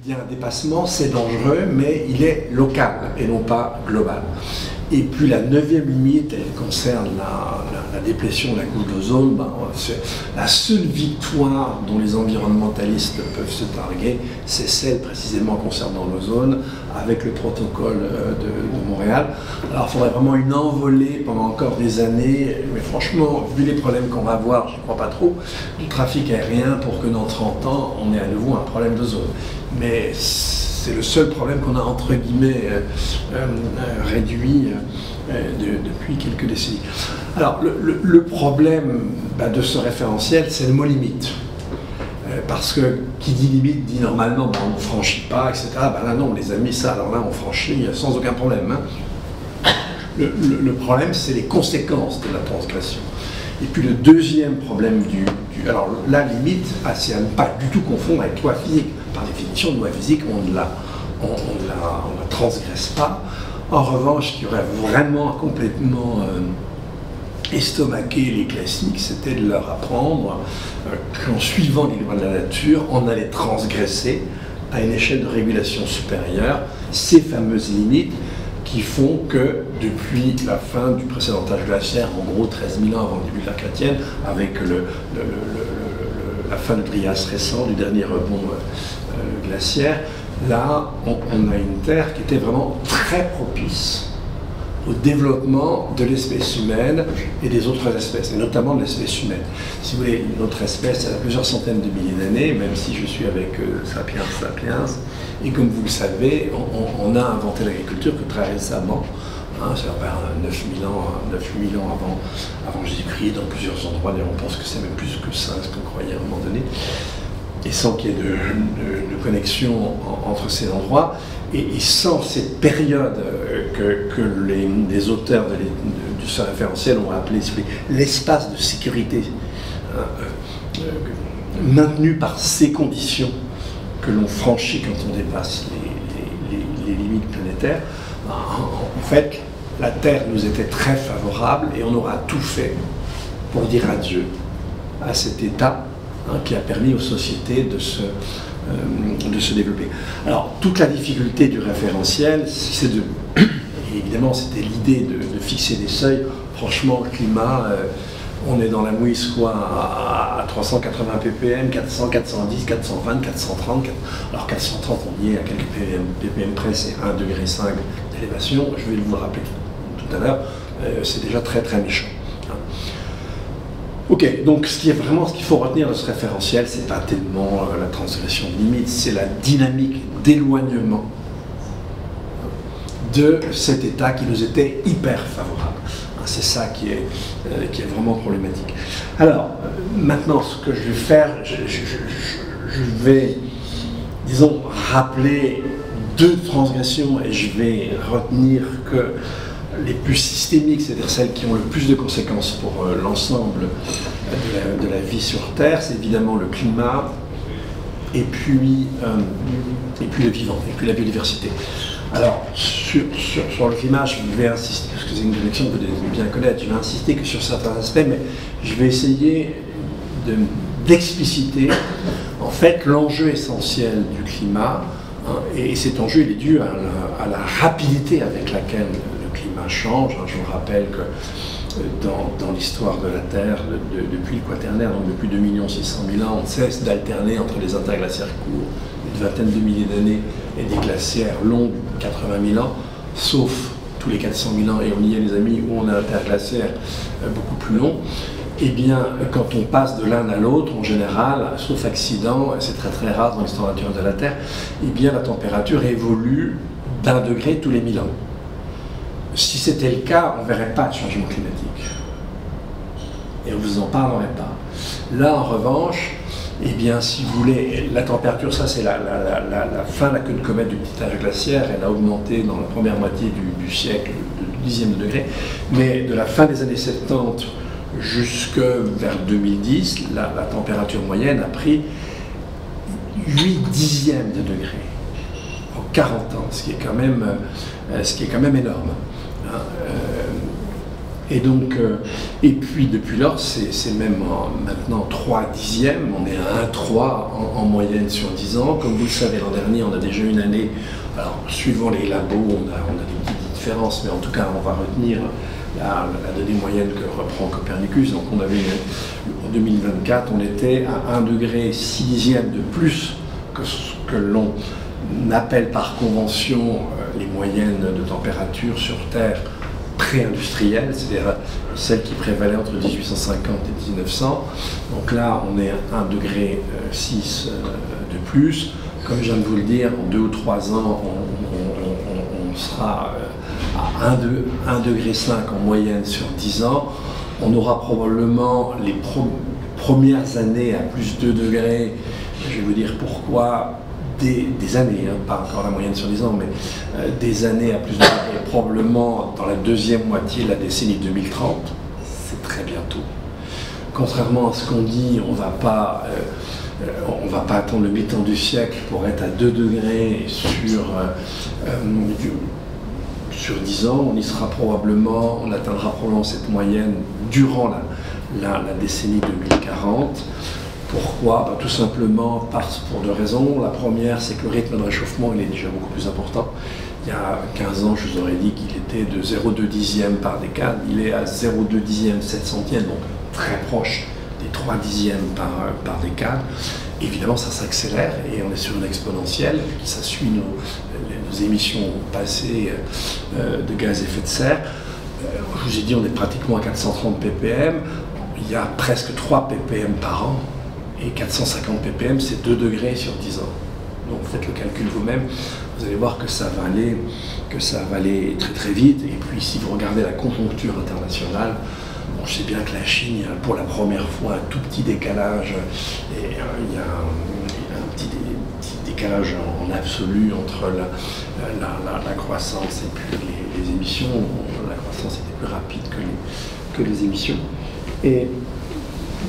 Il y a un dépassement, c'est dangereux, mais il est local et non pas global. Et puis la 9e limite, elle concerne la déplétion de la couche d'ozone. Ben, la seule victoire dont les environnementalistes peuvent se targuer, c'est celle précisément concernant l'ozone, avec le protocole de Montréal. Alors il faudrait vraiment une envolée pendant encore des années, mais franchement, vu les problèmes qu'on va avoir, je ne crois pas trop, du trafic aérien pour que dans 30 ans, on ait à nouveau un problème d'ozone. Mais c'est le seul problème qu'on a, entre guillemets, réduit depuis quelques décennies. Alors, le problème de ce référentiel, c'est le mot limite. Parce que qui dit limite dit normalement on ne franchit pas, etc. Là non, les amis, ça, alors là, on franchit sans aucun problème. Hein. Le problème, c'est les conséquences de la transgression. Et puis le deuxième problème alors la limite, c'est à ne pas du tout confondre avec loi physique. Par définition, loi physique, on ne la transgresse pas. En revanche, ce qui aurait vraiment complètement estomaqué les classiques, c'était de leur apprendre qu'en suivant les lois de la nature, on allait transgresser à une échelle de régulation supérieure ces fameuses limites qui font que depuis la fin du précédent âge glaciaire, en gros 13 000 ans avant le début de l'ère chrétienne, avec la fin du Trias récent, du dernier rebond glaciaire, là on a une terre qui était vraiment très propice au développement de l'espèce humaine et des autres espèces, et notamment de l'espèce humaine. Si vous voulez, notre espèce, elle a plusieurs centaines de milliers d'années, même si je suis avec Sapiens Sapiens, et comme vous le savez, on a inventé l'agriculture que très récemment, c'est vers 9000 ans avant Jésus-Christ, dans plusieurs endroits, d'ailleurs on pense que c'est même plus que ça, ce qu'on croyait à un moment donné, et sans qu'il y ait de connexion entre ces endroits. Et sans cette période que les auteurs de ce référentiel ont appelé l'espace de sécurité, maintenu par ces conditions que l'on franchit quand on dépasse les limites planétaires, en fait, la Terre nous était très favorable et on aura tout fait pour dire adieu à cet état qui a permis aux sociétés de se développer. Alors, toute la difficulté du référentiel, c'est évidemment, c'était l'idée de fixer des seuils. Franchement, le climat, on est dans la mouise, quoi, à 380 ppm, 400, 410, 420, 430. Alors, 430, on y est à quelques ppm près, c'est 1,5 degré d'élévation. Je vais vous le rappeler tout à l'heure, c'est déjà très, très méchant. Ok, donc ce qu'il faut retenir de ce référentiel, c'est pas tellement la transgression de limites, c'est la dynamique d'éloignement de cet état qui nous était hyper favorable. C'est ça qui est vraiment problématique. Alors, maintenant, ce que je vais faire, je vais, disons, rappeler deux transgressions et je vais retenir que les plus systémiques, c'est-à-dire celles qui ont le plus de conséquences pour l'ensemble de la vie sur Terre, c'est évidemment le climat, et puis le vivant, et puis la biodiversité. Alors, sur le climat, je vais insister, parce que c'est une connexion que vous devez bien connaître, je vais insister que sur certains aspects, mais je vais essayer d'expliciter, en fait, l'enjeu essentiel du climat, et cet enjeu, il est dû à la rapidité avec laquelle le climat change. Je vous rappelle que dans l'histoire de la Terre, depuis le Quaternaire, donc depuis 2 600 000 ans, on cesse d'alterner entre les interglaciaires courts, une vingtaine de milliers d'années, et des glaciaires longs, 80 000 ans, sauf tous les 400 000 ans, et on y est les amis, où on a un interglaciaire beaucoup plus long. Eh bien, quand on passe de l'un à l'autre, en général, sauf accident, c'est très très rare dans l'histoire naturelle de la Terre, eh bien la température évolue d'1 degré tous les 1000 ans. Si c'était le cas, on ne verrait pas de changement climatique. Et on ne vous en parlerait pas. Là, en revanche, eh bien, si vous voulez, la température, ça c'est la fin, la queue de comète du petit âge glaciaire, elle a augmenté dans la première moitié du siècle de dixième de degré, mais de la fin des années 70 jusque vers 2010, la température moyenne a pris 8 dixièmes de degré en 40 ans, ce qui est quand même énorme. Et puis depuis lors, c'est même maintenant 3/10, on est à 1,3 en moyenne sur 10 ans. Comme vous le savez, l'an dernier, on a déjà une année, alors suivant les labos, on a des petites différences, mais en tout cas, on va retenir la donnée moyenne que reprend Copernicus. Donc on avait en 2024, on était à 1,6 degré de plus que ce que l'on appelle par convention les moyennes de température sur Terre pré-industrielle, c'est-à-dire celles qui prévalaient entre 1850 et 1900. Donc là, on est à 1,6 degré de plus. Comme je viens de vous le dire, en 2 ou 3 ans, on sera à 1,5 degré en moyenne sur 10 ans. On aura probablement les premières années à plus 2 degrés. Je vais vous dire pourquoi. Des années, hein, pas encore la moyenne sur 10 ans, mais des années à plus de degrés, probablement dans la deuxième moitié de la décennie 2030. C'est très bientôt. Contrairement à ce qu'on dit, on ne va pas attendre le mi-temps du siècle pour être à 2 degrés sur 10 ans. On atteindra probablement cette moyenne durant la décennie 2040. Pourquoi? Tout simplement pour 2 raisons. La première, c'est que le rythme de réchauffement il est déjà beaucoup plus important. Il y a 15 ans, je vous aurais dit qu'il était de 0,2 par décade. Il est à 0,2 7 centièmes, donc très proche des 3 par décade. Évidemment, ça s'accélère et on est sur une exponentielle. Ça suit nos émissions passées de gaz à effet de serre. Je vous ai dit, on est pratiquement à 430 ppm. Il y a presque 3 ppm par an. Et 450 ppm, c'est 2 degrés sur 10 ans. Donc faites le calcul vous-même, vous allez voir que ça va aller très très vite. Et puis si vous regardez la conjoncture internationale, je sais bien que la Chine, il y a pour la première fois un tout petit décalage, et il y a un petit décalage en absolu entre la croissance et puis les émissions. La croissance était plus rapide que les émissions.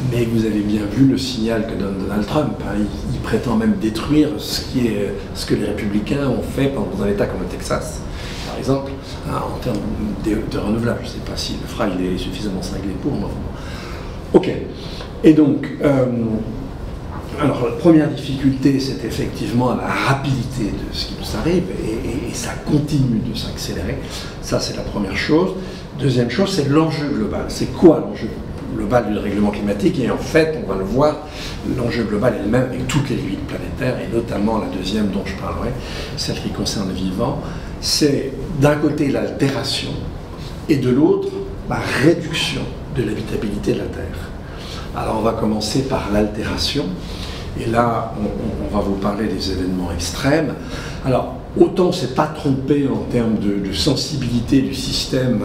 Mais vous avez bien vu le signal que donne Donald Trump. Hein. Il prétend même détruire ce que les républicains ont fait dans un État comme le Texas, par exemple, hein, en termes de renouvelables. Je ne sais pas s'il le fera, il est suffisamment cinglé pour. Mais ok. Et donc, alors la première difficulté, c'est effectivement la rapidité de ce qui nous arrive, et ça continue de s'accélérer. Ça, c'est la première chose. Deuxième chose, c'est l'enjeu global. C'est quoi l'enjeu global du dérèglement climatique? Et en fait, on va le voir, l'enjeu global est le même avec toutes les limites planétaires, et notamment la deuxième dont je parlerai, celle qui concerne le vivant. C'est d'un côté l'altération et de l'autre la réduction de l'habitabilité de la Terre. Alors on va commencer par l'altération, et là on va vous parler des événements extrêmes. Alors autant on ne s'est pas trompé en termes de sensibilité du système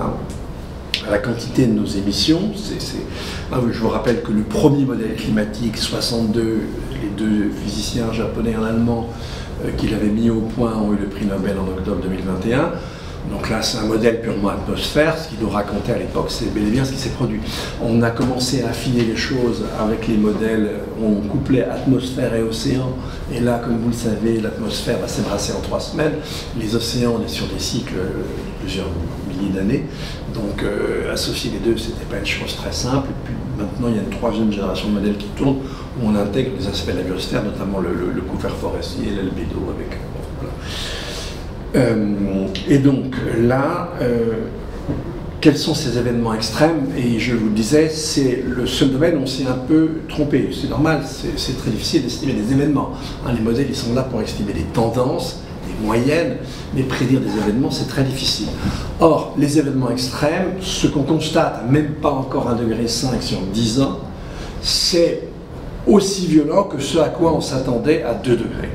à la quantité de nos émissions. Je vous rappelle que le premier modèle climatique, 62, les 2 physiciens japonais et un allemand qui l'avaient mis au point ont eu le prix Nobel en octobre 2021. Donc là, c'est un modèle purement atmosphère. Ce qu'il nous racontait à l'époque, c'est bel et bien ce qui s'est produit. On a commencé à affiner les choses avec les modèles, on couplait atmosphère et océan. Et là, comme vous le savez, l'atmosphère va s'ébrasser en 3 semaines. Les océans, on est sur des cycles de plusieurs milliers d'années. Donc, associer les deux, c'était pas une chose très simple. Et puis maintenant, il y a une 3e génération de modèles qui tournent, où on intègre les aspects de la biosphère, notamment le couvert forestier, l'albédo, avec... voilà. Et donc là, quels sont ces événements extrêmes? Et je vous le disais, c'est le seul domaine où on s'est un peu trompé. C'est normal, c'est très difficile d'estimer des événements. Hein, les modèles, ils sont là pour estimer des tendances, des moyennes, mais prédire des événements, c'est très difficile. Or, les événements extrêmes, ce qu'on constate, même pas encore 1,5 degré sur 10 ans, c'est aussi violent que ce à quoi on s'attendait à 2 degrés.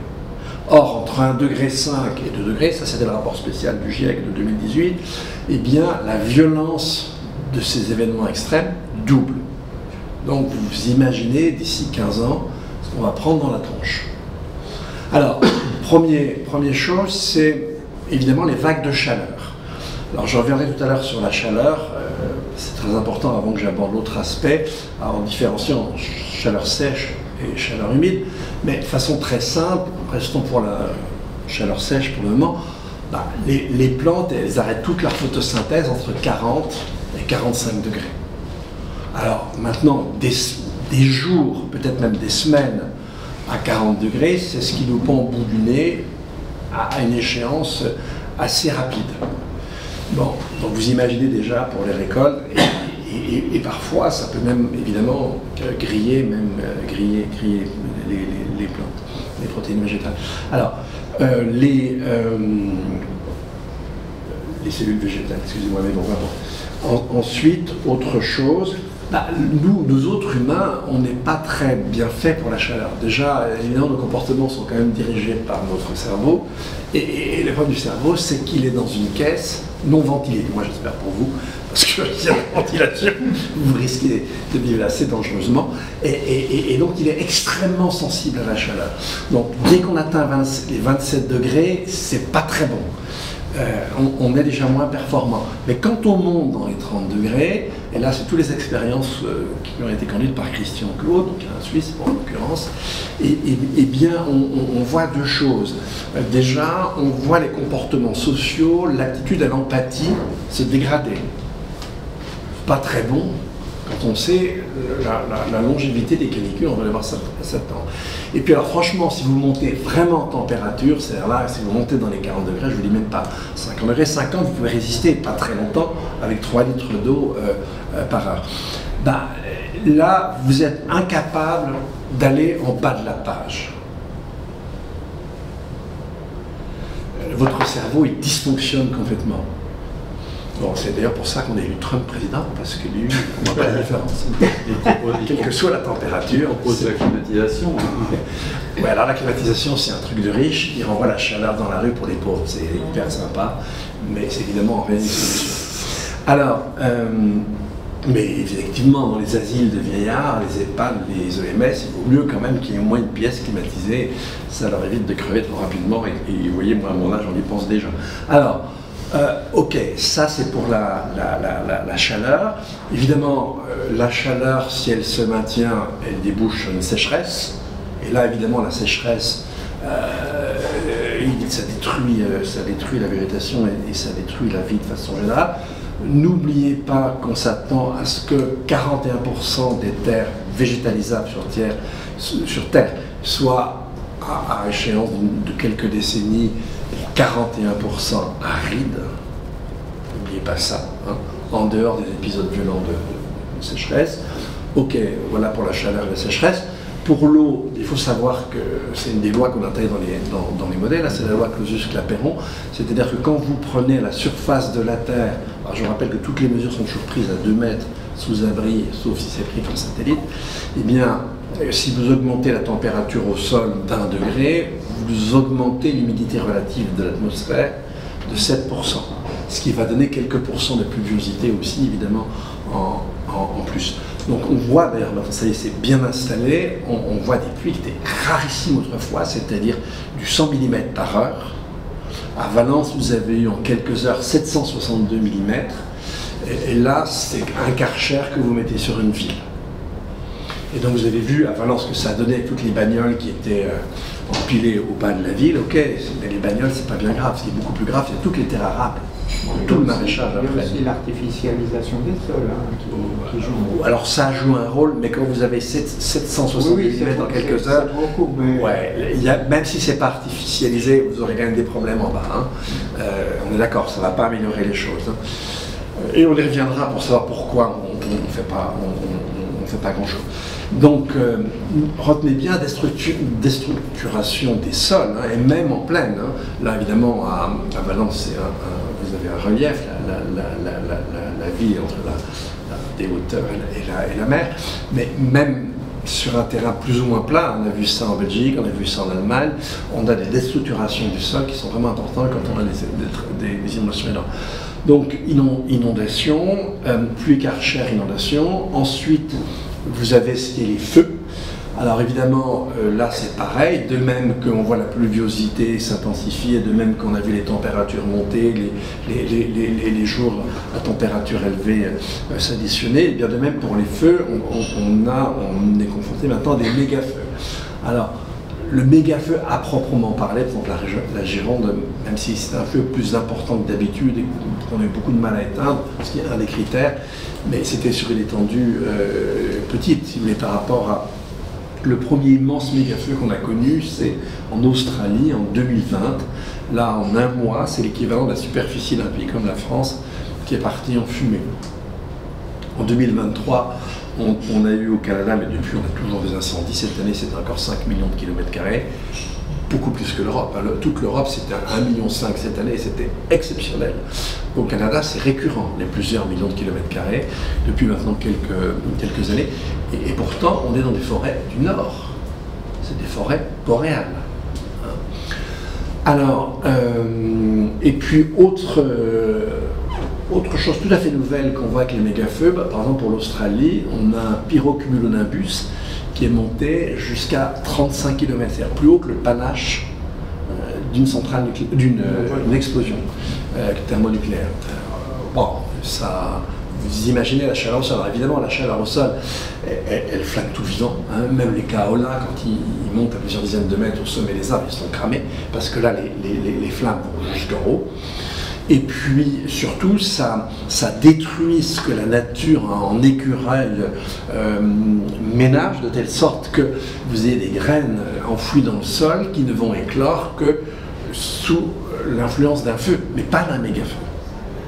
Or, entre 1,5 degré et 2 degrés, ça c'était le rapport spécial du GIEC de 2018, eh bien la violence de ces événements extrêmes double. Donc vous imaginez d'ici 15 ans ce qu'on va prendre dans la tronche. Alors, première chose, c'est évidemment les vagues de chaleur. Alors je reviendrai tout à l'heure sur la chaleur, c'est très important avant que j'aborde l'autre aspect, en différenciant chaleur sèche et chaleur humide, mais de façon très simple, restons pour la chaleur sèche pour le moment, les plantes, elles arrêtent toute leur photosynthèse entre 40 et 45 degrés. Alors maintenant, des jours, peut-être même des semaines à 40 degrés, c'est ce qui nous pend au bout du nez à une échéance assez rapide. Bon, donc vous imaginez déjà pour les récoltes, et parfois ça peut même évidemment griller les plantes, les protéines végétales. Alors, les cellules végétales, excusez-moi, mais bon, vraiment. Ensuite, autre chose, nous autres humains, on n'est pas très bien fait pour la chaleur. Déjà, évidemment, nos comportements sont quand même dirigés par notre cerveau. Et le problème du cerveau, c'est qu'il est dans une caisse non ventilée. Moi, j'espère pour vous, parce que s'il y a la ventilation, vous risquez de vivre assez dangereusement. Et donc, il est extrêmement sensible à la chaleur. Donc, dès qu'on atteint les 27 degrés, c'est pas très bon. On est déjà moins performant. Mais quand on monte dans les 30 degrés, et là c'est toutes les expériences qui ont été conduites par Christian Claude, donc un Suisse en l'occurrence, et bien on voit deux choses. Déjà, on voit les comportements sociaux, l'attitude à l'empathie se dégrader. Pas très bon quand on sait la longévité des canicules, on va les voir 7 ans. Et puis alors franchement, si vous montez vraiment en température, c'est-à-dire là, si vous montez dans les 40 degrés, je ne vous dis même pas 50 degrés, 50, vous pouvez résister pas très longtemps avec 3 litres d'eau par heure. Là, vous êtes incapable d'aller en bas de la page. Votre cerveau, il dysfonctionne complètement. Bon, c'est d'ailleurs pour ça qu'on a élu Trump président, parce que lui, on ne voit pas la différence. Quelle que soit la température. On propose la climatisation. Ouais, alors la climatisation, c'est un truc de riche. Il renvoie la chaleur dans la rue pour les pauvres. C'est hyper sympa, mais c'est évidemment en rien une solution. Alors, mais effectivement, dans les asiles de vieillards, les EHPAD, les EMS, il vaut mieux quand même qu'il y ait au moins une pièce climatisée. Ça leur évite de crever trop rapidement. Et vous voyez, moi, à mon âge, on y pense déjà. Alors, ok, ça c'est pour la chaleur. Évidemment, la chaleur, si elle se maintient, elle débouche sur une sécheresse. Et là, évidemment, la sécheresse, ça détruit la végétation et ça détruit la vie de façon générale. N'oubliez pas qu'on s'attend à ce que 41% des terres végétalisables sur Terre soient à échéance de quelques décennies 41% arides, n'oubliez pas ça, hein, en dehors des épisodes violents de sécheresse. Ok, voilà pour la chaleur et la sécheresse. Pour l'eau, il faut savoir que c'est une des lois qu'on intègre dans les modèles, c'est la loi Clausius-Clapeyron, c'est-à-dire que quand vous prenez la surface de la Terre, alors je rappelle que toutes les mesures sont toujours prises à 2 mètres sous abri, sauf si c'est pris comme satellite, eh bien, si vous augmentez la température au sol d'1 degré, vous augmentez l'humidité relative de l'atmosphère de 7%, ce qui va donner quelques pourcents de pluviosité aussi, évidemment, en plus. Donc on voit, d'ailleurs, ça y est, c'est bien installé, on voit des pluies qui étaient rarissimes autrefois, c'est-à-dire du 100 mm par heure. À Valence, vous avez eu en quelques heures 762 mm, et là, c'est un Karcher que vous mettez sur une ville. Et donc vous avez vu à Valence que ça donnait toutes les bagnoles qui étaient empilées au bas de la ville. Ok, mais les bagnoles, c'est pas bien grave. Ce qui est beaucoup plus grave, c'est toutes les terres arables. Tout le maraîchage après. Il y a aussi l'artificialisation des sols qui joue. Alors ça joue un rôle, mais quand vous avez 760 mm dans quelques heures, beaucoup, mais... ouais, même si c'est pas artificialisé, vous aurez quand même des problèmes en bas. Hein. On est d'accord, ça va pas améliorer les choses. Hein. Et on y reviendra pour savoir pourquoi on ne fait pas grand-chose. Donc, retenez bien déstructuration des sols, hein, et même en plaine. Hein. Là, évidemment, à Valence, vous avez un relief, la vie entre des hauteurs et la mer. Mais même sur un terrain plus ou moins plat, on a vu ça en Belgique, on a vu ça en Allemagne, on a des déstructurations du sol qui sont vraiment importantes quand on a des inondations énormes. Donc, inondation, pluie Karcher, inondation. Ensuite, vous avez ce qui est les feux. Alors évidemment, là c'est pareil, de même qu'on voit la pluviosité s'intensifier, de même qu'on a vu les températures monter, les jours à température élevée s'additionner, et bien de même pour les feux, on est confronté maintenant à des méga-feux. Alors, le méga-feu à proprement parler, par exemple la Gironde, même si c'est un feu plus important que d'habitude et qu'on a eu beaucoup de mal à éteindre, ce qui est un des critères, mais c'était sur une étendue petite, si vous voulez, par rapport à le premier immense méga-feu qu'on a connu, c'est en Australie en 2020. Là, en un mois, c'est l'équivalent de la superficie d'un pays comme la France qui est partie en fumée. En 2023, on a eu au Canada, mais depuis on a toujours des incendies. Cette année, c'est encore 5 millions de kilomètres carrés, beaucoup plus que l'Europe. Toute l'Europe, c'était 1,5 million cette année, c'était exceptionnel. Au Canada, c'est récurrent, les plusieurs millions de kilomètres carrés, depuis maintenant quelques années. Et pourtant, on est dans des forêts du Nord. C'est des forêts boréales. Alors, et puis autre chose tout à fait nouvelle qu'on voit avec les méga-feux, par exemple pour l'Australie, on a un pyrocumulonimbus qui est monté jusqu'à 35 km, c'est-à-dire plus haut que le panache d'une centrale d'une explosion thermonucléaire. Bon, ça, vous imaginez la chaleur au sol. Alors évidemment, la chaleur au sol, elle flatte tout vivant. Hein. Même les kaolins, quand ils montent à plusieurs dizaines de mètres au sommet des arbres, ils sont cramés, parce que là, les flammes vont jusqu'en haut. Et puis, surtout, ça détruit ce que la nature en écureuil ménage, de telle sorte que vous ayez des graines enfouies dans le sol qui ne vont éclore que sous l'influence d'un feu, mais pas d'un méga-feu.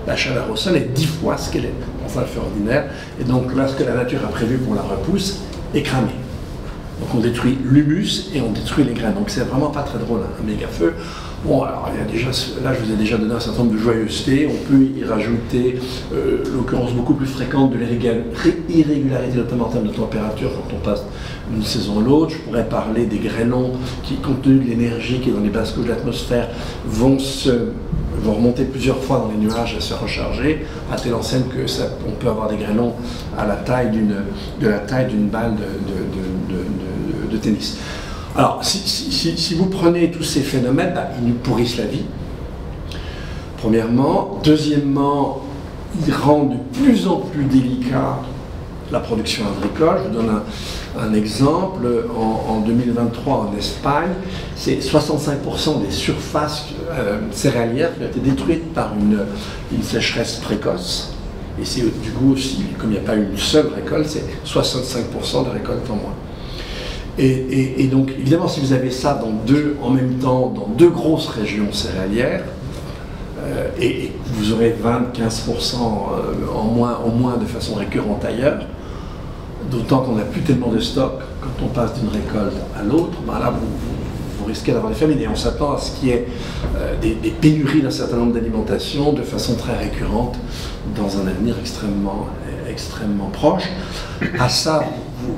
La chaleur au sol est 10 fois ce qu'elle est dans un feu ordinaire, et donc là, ce que la nature a prévu pour la repousse est cramé. Donc on détruit l'humus et on détruit les graines. Donc c'est vraiment pas très drôle, un méga-feu. Bon, alors il y a déjà, là je vous ai déjà donné un certain nombre de joyeusetés. On peut y rajouter l'occurrence beaucoup plus fréquente de l'irrégularité, notamment en termes de température, quand on passe d'une saison à l'autre. Je pourrais parler des grêlons qui, compte tenu de l'énergie qui est dans les basses couches de l'atmosphère, vont remonter plusieurs fois dans les nuages et se recharger, à telle enseigne que on peut avoir des grêlons à la taille d'une balle de tennis. Alors, si vous prenez tous ces phénomènes, ils nous pourrissent la vie, premièrement. Deuxièmement, ils rendent de plus en plus délicat la production agricole. Je vous donne un exemple. En 2023, en Espagne, c'est 65% des surfaces céréalières qui ont été détruites par une sécheresse précoce. Et c'est du coup aussi, comme il n'y a pas une seule récolte, c'est 65% de récoltes en moins. Et donc, évidemment, si vous avez ça en même temps dans deux grosses régions céréalières, et vous aurez 20-15% en moins de façon récurrente ailleurs, d'autant qu'on n'a plus tellement de stock quand on passe d'une récolte à l'autre, ben là, vous risquez d'avoir des famines. Et on s'attend à ce qu'il y ait des pénuries d'un certain nombre d'alimentations de façon très récurrente dans un avenir extrêmement proche. À ça,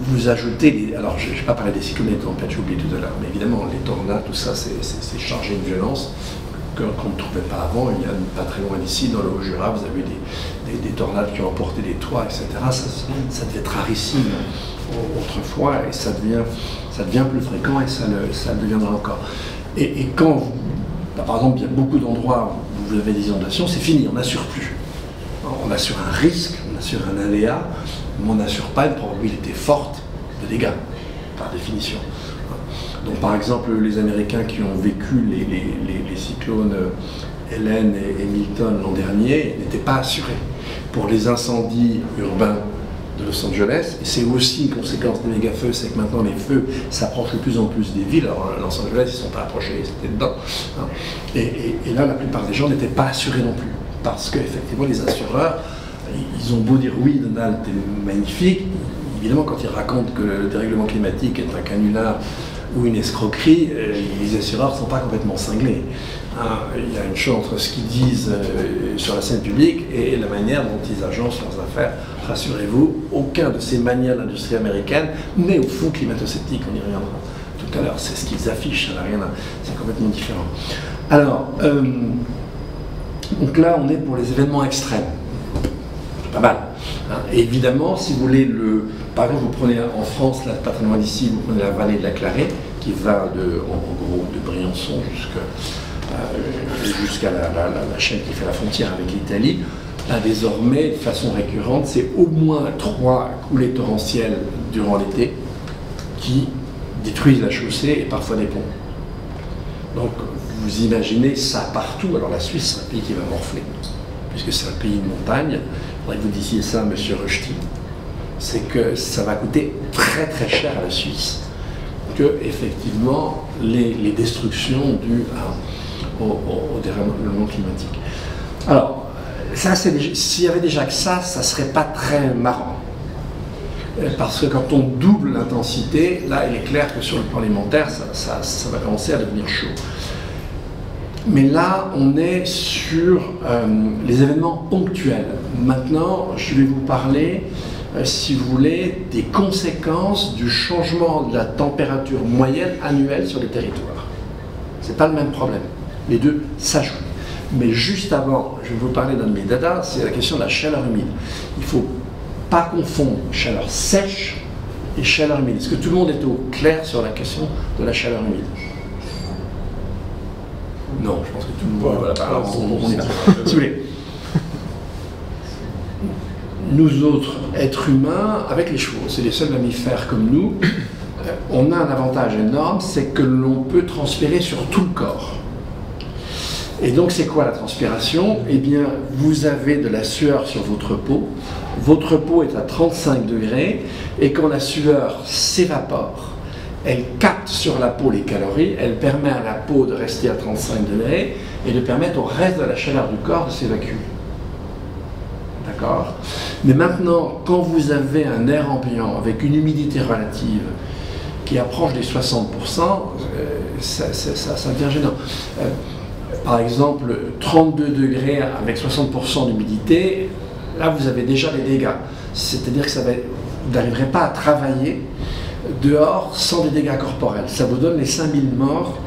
vous ajoutez, alors je n'ai pas parlé des cyclones et des tempêtes, j'ai oublié tout à l'heure, mais évidemment les tornades, tout ça, c'est chargé de violence qu'on ne trouvait pas avant. Il y a pas très loin d'ici, dans le Haut-Jura, vous avez des tornades qui ont emporté des toits, etc. Ça devait être rarissime autrefois, et ça devient plus fréquent, et ça le deviendra encore. Et quand, par exemple, il y a beaucoup d'endroits où vous avez des inondations, c'est fini, on n'assure plus. On assure un risque, on assure un aléa, mais on n'assure pas une probabilité forte de dégâts, par définition. Donc par exemple, les Américains qui ont vécu les cyclones Helen et Milton l'an dernier n'étaient pas assurés. Pour les incendies urbains de Los Angeles, et c'est aussi une conséquence des méga-feux, c'est que maintenant les feux s'approchent de plus en plus des villes. Alors Los Angeles, ils ne sont pas approchés, ils étaient dedans. Et là, la plupart des gens n'étaient pas assurés non plus, parce qu'effectivement, les assureurs, ils ont beau dire oui, Donald, t'es magnifique, évidemment, quand ils racontent que le dérèglement climatique est un canular ou une escroquerie, les assureurs ne sont pas complètement cinglés. Il y a une chose entre ce qu'ils disent sur la scène publique et la manière dont ils agencent leurs affaires. Rassurez-vous, aucun de ces manières d'industrie américaine n'est au fond climato-sceptique, on y reviendra tout à l'heure. C'est ce qu'ils affichent, ça n'a rien à... c'est complètement différent. Alors, donc là, on est pour les événements extrêmes. Pas mal. Et évidemment, si vous voulez, par exemple, vous prenez en France, là, pas très loin d'ici, vous prenez la vallée de la Clarée, qui va en gros de Briançon jusqu'à la chaîne qui fait la frontière avec l'Italie. Là, désormais, de façon récurrente, c'est au moins 3 coulées torrentielles durant l'été qui détruisent la chaussée et parfois des ponts. Donc vous imaginez ça partout. Alors la Suisse, c'est un pays qui va morfler, puisque c'est un pays de montagne. Il faudrait que vous disiez ça à M. Rushdie. C'est que ça va coûter très très cher à la Suisse que effectivement les destructions dues au dérèglement climatique. Alors, ça, s'il y avait déjà que ça serait pas très marrant. Parce que quand on double l'intensité, là, il est clair que sur le plan alimentaire, ça va commencer à devenir chaud. Mais là, on est sur les événements ponctuels. Maintenant, je vais vous parler, si vous voulez, des conséquences du changement de la température moyenne annuelle sur les territoires. Ce n'est pas le même problème. Les deux s'ajoutent. Mais juste avant, je vais vous parler d'un de mes dadas, c'est la question de la chaleur humide. Il ne faut pas confondre chaleur sèche et chaleur humide. Est-ce que tout le monde est au clair sur la question de la chaleur humide? Non, je pense que tout le monde... Voilà, alors on y va. Si vous voulez. Nous autres, êtres humains, avec les chevaux, c'est les seuls mammifères comme nous, on a un avantage énorme, c'est que l'on peut transpirer sur tout le corps. Et donc c'est quoi la transpiration? Eh bien, vous avez de la sueur sur votre peau est à 35 degrés, et quand la sueur s'évapore, elle capte sur la peau les calories, elle permet à la peau de rester à 35 degrés, et de permettre au reste de la chaleur du corps de s'évacuer. D'accord? Mais maintenant, quand vous avez un air ambiant avec une humidité relative qui approche des 60%, ça devient gênant. Par exemple, 32 degrés avec 60% d'humidité, là vous avez déjà les dégâts. C'est-à-dire que vous n'arriverez pas à travailler dehors sans des dégâts corporels. Ça vous donne les 5000 morts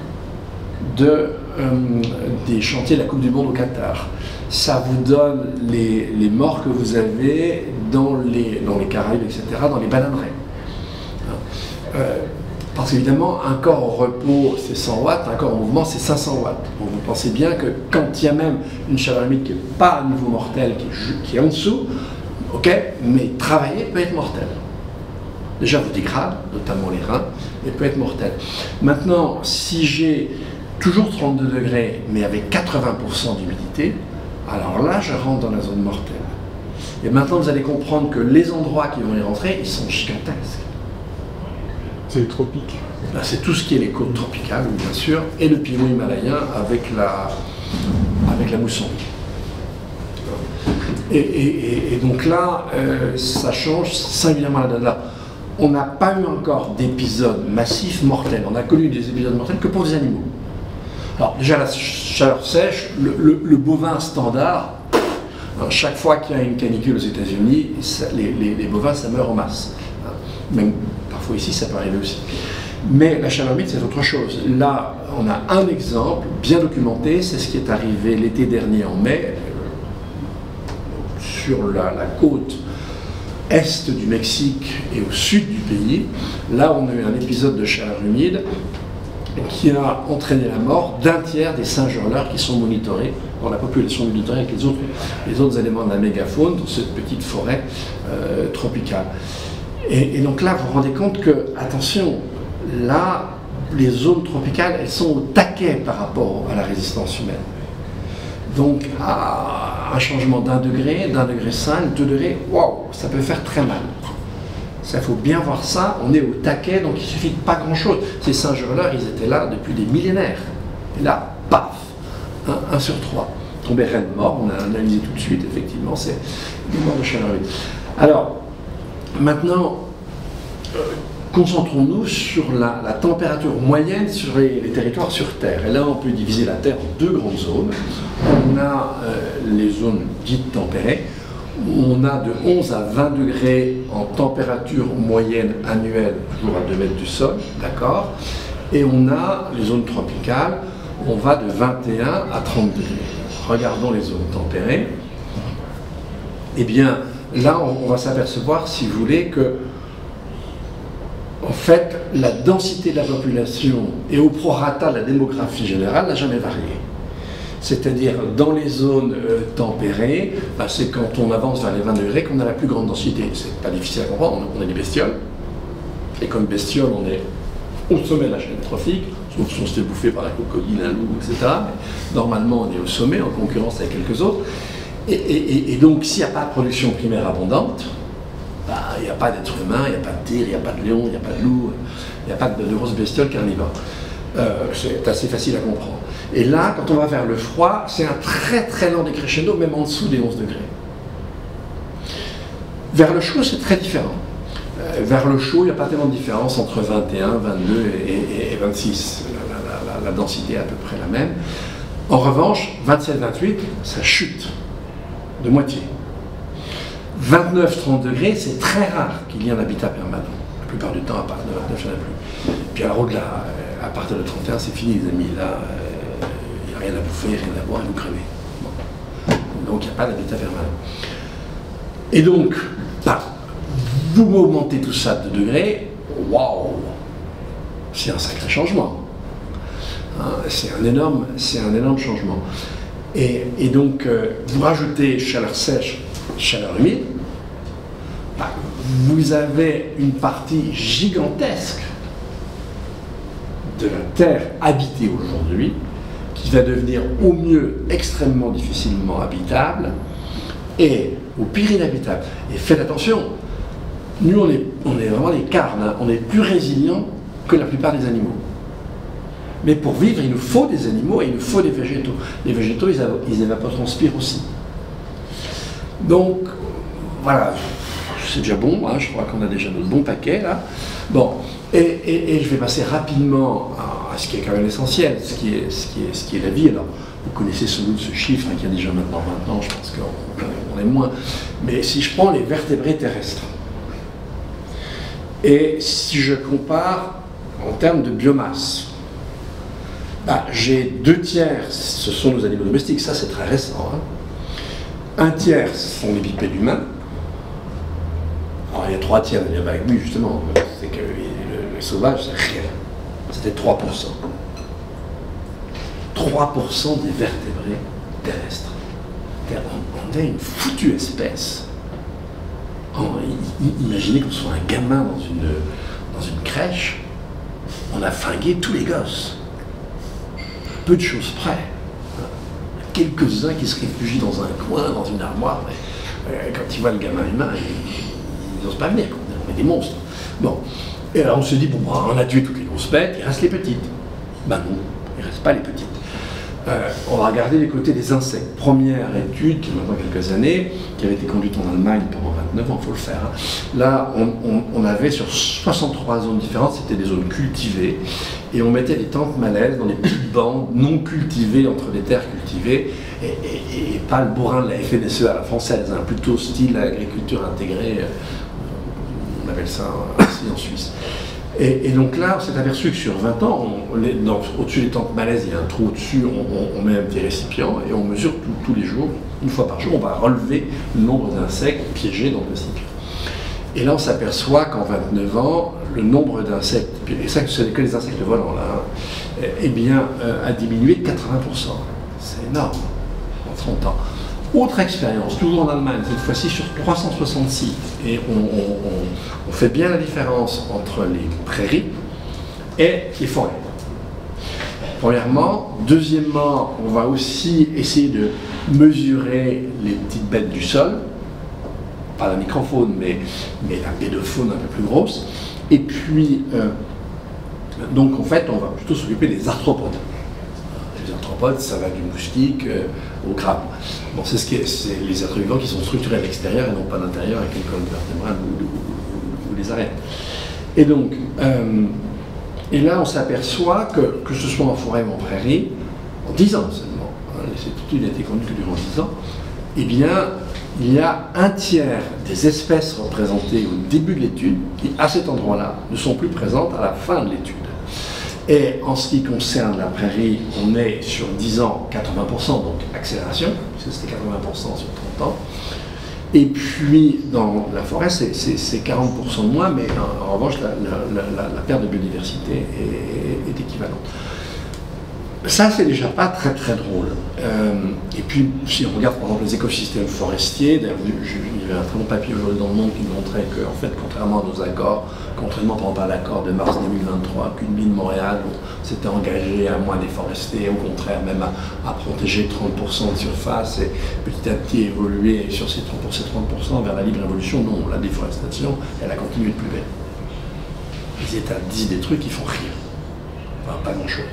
des chantiers de la Coupe du Monde au Qatar. Ça vous donne les morts que vous avez dans les Caraïbes, etc., dans les bananeraies. Parce qu'évidemment, un corps au repos, c'est 100 watts, un corps en mouvement, c'est 500 watts. Donc vous pensez bien que quand il y a même une chaleur humide qui n'est pas à niveau mortel, qui est en dessous, ok, mais travailler peut être mortel. Déjà, vous dégrade, notamment les reins, et peut être mortel. Maintenant, si j'ai toujours 32 degrés, mais avec 80% d'humidité, alors là, je rentre dans la zone mortelle. Et maintenant, vous allez comprendre que les endroits qui vont y rentrer, ils sont gigantesques. C'est les tropiques. Là, c'est tout ce qui est les côtes tropicales, bien sûr, et le piémont himalayen avec la mousson. Et donc là, ça change singulièrement la dada. On n'a pas eu encore d'épisodes massifs mortels. On a connu des épisodes mortels que pour des animaux. Alors déjà la chaleur sèche, le bovin standard, chaque fois qu'il y a une canicule aux États-Unis, les bovins ça meurt en masse. Même parfois ici ça peut arriver aussi. Mais la chaleur humide c'est autre chose. Là on a un exemple bien documenté, c'est ce qui est arrivé l'été dernier en mai sur la côte est du Mexique et au sud du pays. Là on a eu un épisode de chaleur humide qui a entraîné la mort d'un tiers des singes hurleurs qui sont monitorés dans la population monitorée avec les autres éléments de la mégafaune dans cette petite forêt tropicale. Et donc là, vous vous rendez compte que, attention, là, les zones tropicales, elles sont au taquet par rapport à la résistance humaine. Donc, à un changement d'1 degré, d'1,5 degré, 2 degrés, waouh, ça peut faire très mal. Ça, il faut bien voir ça, on est au taquet, donc il suffit de pas grand-chose. Ces singes hurleurs, ils étaient là depuis des millénaires. Et là, paf, 1 sur 3. Tombé reine mort, on a analysé tout de suite, effectivement, c'est des morts de chaleur humide. Alors, maintenant, concentrons-nous sur la température moyenne sur les territoires sur Terre. Et là, on peut diviser la Terre en 2 grandes zones. On a les zones dites tempérées, où on a de 11 à 20 degrés en température moyenne annuelle, toujours à 2 mètres du sol, d'accord. Et on a les zones tropicales, on va de 21 à 30 degrés. Regardons les zones tempérées. Eh bien, là, on va s'apercevoir, si vous voulez, que en fait, la densité de la population et au prorata de la démographie générale n'a jamais varié. C'est-à-dire, dans les zones tempérées, c'est quand on avance vers les 20 degrés qu'on a la plus grande densité. C'est pas difficile à comprendre, on a des bestioles, et comme bestioles, on est au sommet de la chaîne trophique, sauf si on se fait bouffer par un crocodile, un loup, etc. Mais normalement, on est au sommet, en concurrence avec quelques autres. Et donc, s'il n'y a pas de production primaire abondante, bah, il n'y a pas d'être humain, il n'y a pas de tigre, il n'y a pas de lion, il n'y a pas de loup, il n'y a pas de grosses bestioles carnivores. C'est assez facile à comprendre. Et là, quand on va vers le froid, c'est un très très lent décrescendo, même en dessous des 11 degrés. Vers le chaud, c'est très différent. Vers le chaud, il n'y a pas tellement de différence entre 21, 22 et 26. La densité est à peu près la même. En revanche, 27-28, ça chute de moitié. 29-30 degrés, c'est très rare qu'il y ait un habitat permanent. La plupart du temps, à partir de 29, il n'y en a plus. Puis alors au-delà, à partir de 31, c'est fini les amis. Là, il n'y a rien à bouffer, rien à boire et vous crevez. Bon. Donc il n'y a pas d'habitat permanent. Et donc, bah, vous augmentez tout ça de degrés, waouh, c'est un sacré changement. Hein, c'est un énorme changement. Et donc, vous rajoutez chaleur sèche, chaleur humide, bah, vous avez une partie gigantesque de la Terre habitée aujourd'hui qui va devenir au mieux extrêmement difficilement habitable et au pire inhabitable. Et faites attention, nous on est vraiment des carnes, hein. On est plus résilients que la plupart des animaux. Mais pour vivre, il nous faut des animaux et il nous faut des végétaux. Les végétaux, ils évapotranspirent aussi. Donc, voilà, c'est déjà bon, hein, je crois qu'on a déjà notre bon paquet là. Bon, et je vais passer rapidement à ce qui est quand même essentiel, ce qui est la vie. Alors, vous connaissez sans doute ce chiffre hein, qui a déjà maintenant 20 ans, je pense qu'on est moins. Mais si je prends les vertébrés terrestres, et si je compare en termes de biomasse, bah, j'ai 2 tiers, ce sont nos animaux domestiques, ça c'est très récent. Hein. 1 tiers sont les bipèdes humains. Alors il y a 3 tiers, bah, oui justement, c'est que le sauvage c'est rien. C'était 3%. 3% des vertébrés terrestres. On est une foutue espèce. Imaginez qu'on soit un gamin dans une crèche, on a flingué tous les gosses. Peu de choses près. Quelques-uns qui se réfugient dans un coin, dans une armoire, mais quand ils voient le gamin humain, ils n'osent pas venir, on est des monstres. Bon. Et alors on se dit, bon, on a tué toutes les grosses bêtes, il reste les petites. Ben non, il ne reste pas les petites. On va regarder les côtés des insectes. Première étude, qui a maintenant quelques années, qui avait été conduite en Allemagne pendant 29 ans, il faut le faire. Hein. Là, on avait sur 63 zones différentes, c'était des zones cultivées, et on mettait des tentes malaises dans des petites bandes non cultivées entre des terres cultivées, et pas le bourrin de la FNSE à la française, hein, plutôt style agriculture intégrée, on appelle ça ainsi en Suisse. Et donc là, on s'est aperçu que sur 20 ans, au-dessus des tentes malaises, il y a un trou au-dessus, on met un petit récipient et on mesure tous les jours, une fois par jour, on va relever le nombre d'insectes piégés dans le cycle. Et là, on s'aperçoit qu'en 29 ans, le nombre d'insectes, et ça, ce n'est que les insectes volants là, hein, eh bien, a diminué de 80%. C'est énorme, en 30 ans. Autre expérience, toujours en Allemagne, cette fois-ci sur 360 sites, et on fait bien la différence entre les prairies et les forêts. Premièrement. Deuxièmement, on va aussi essayer de mesurer les petites bêtes du sol, pas la microfaune, mais la pédofaune un peu plus grosse. Et puis, donc en fait, on va plutôt s'occuper des arthropodes. Les arthropodes, ça va du moustique au crabe. Bon, c'est les êtres vivants qui sont structurés à l'extérieur et non pas à l'intérieur avec une colonne vertébrale ou les arêtes. Et donc, et là on s'aperçoit que ce soit en forêt ou en prairie, en 10 ans seulement, hein, cette étude a été conduite que durant 10 ans, eh bien, il y a 1/3 des espèces représentées au début de l'étude qui, à cet endroit-là, ne sont plus présentes à la fin de l'étude. Et en ce qui concerne la prairie, on est sur 10 ans 80%, donc accélération, puisque c'était 80% sur 30 ans. Et puis dans la forêt, c'est 40% de moins, mais en revanche, la perte de biodiversité est équivalente. Ça, c'est déjà pas très très drôle. Et puis, si on regarde par exemple les écosystèmes forestiers, d'ailleurs, il y avait un très bon papier aujourd'hui dans le Monde qui montrait que, en fait, contrairement à nos accords, contrairement par exemple à l'accord de mars 2023, qu'une ville de Montréal s'était engagée à moins déforester, au contraire même à protéger 30% de surface et petit à petit évoluer sur ces 30% vers la libre évolution. Non, la déforestation, elle a continué de plus belle. Les États disent des trucs qui font rien. Enfin, pas grand-chose.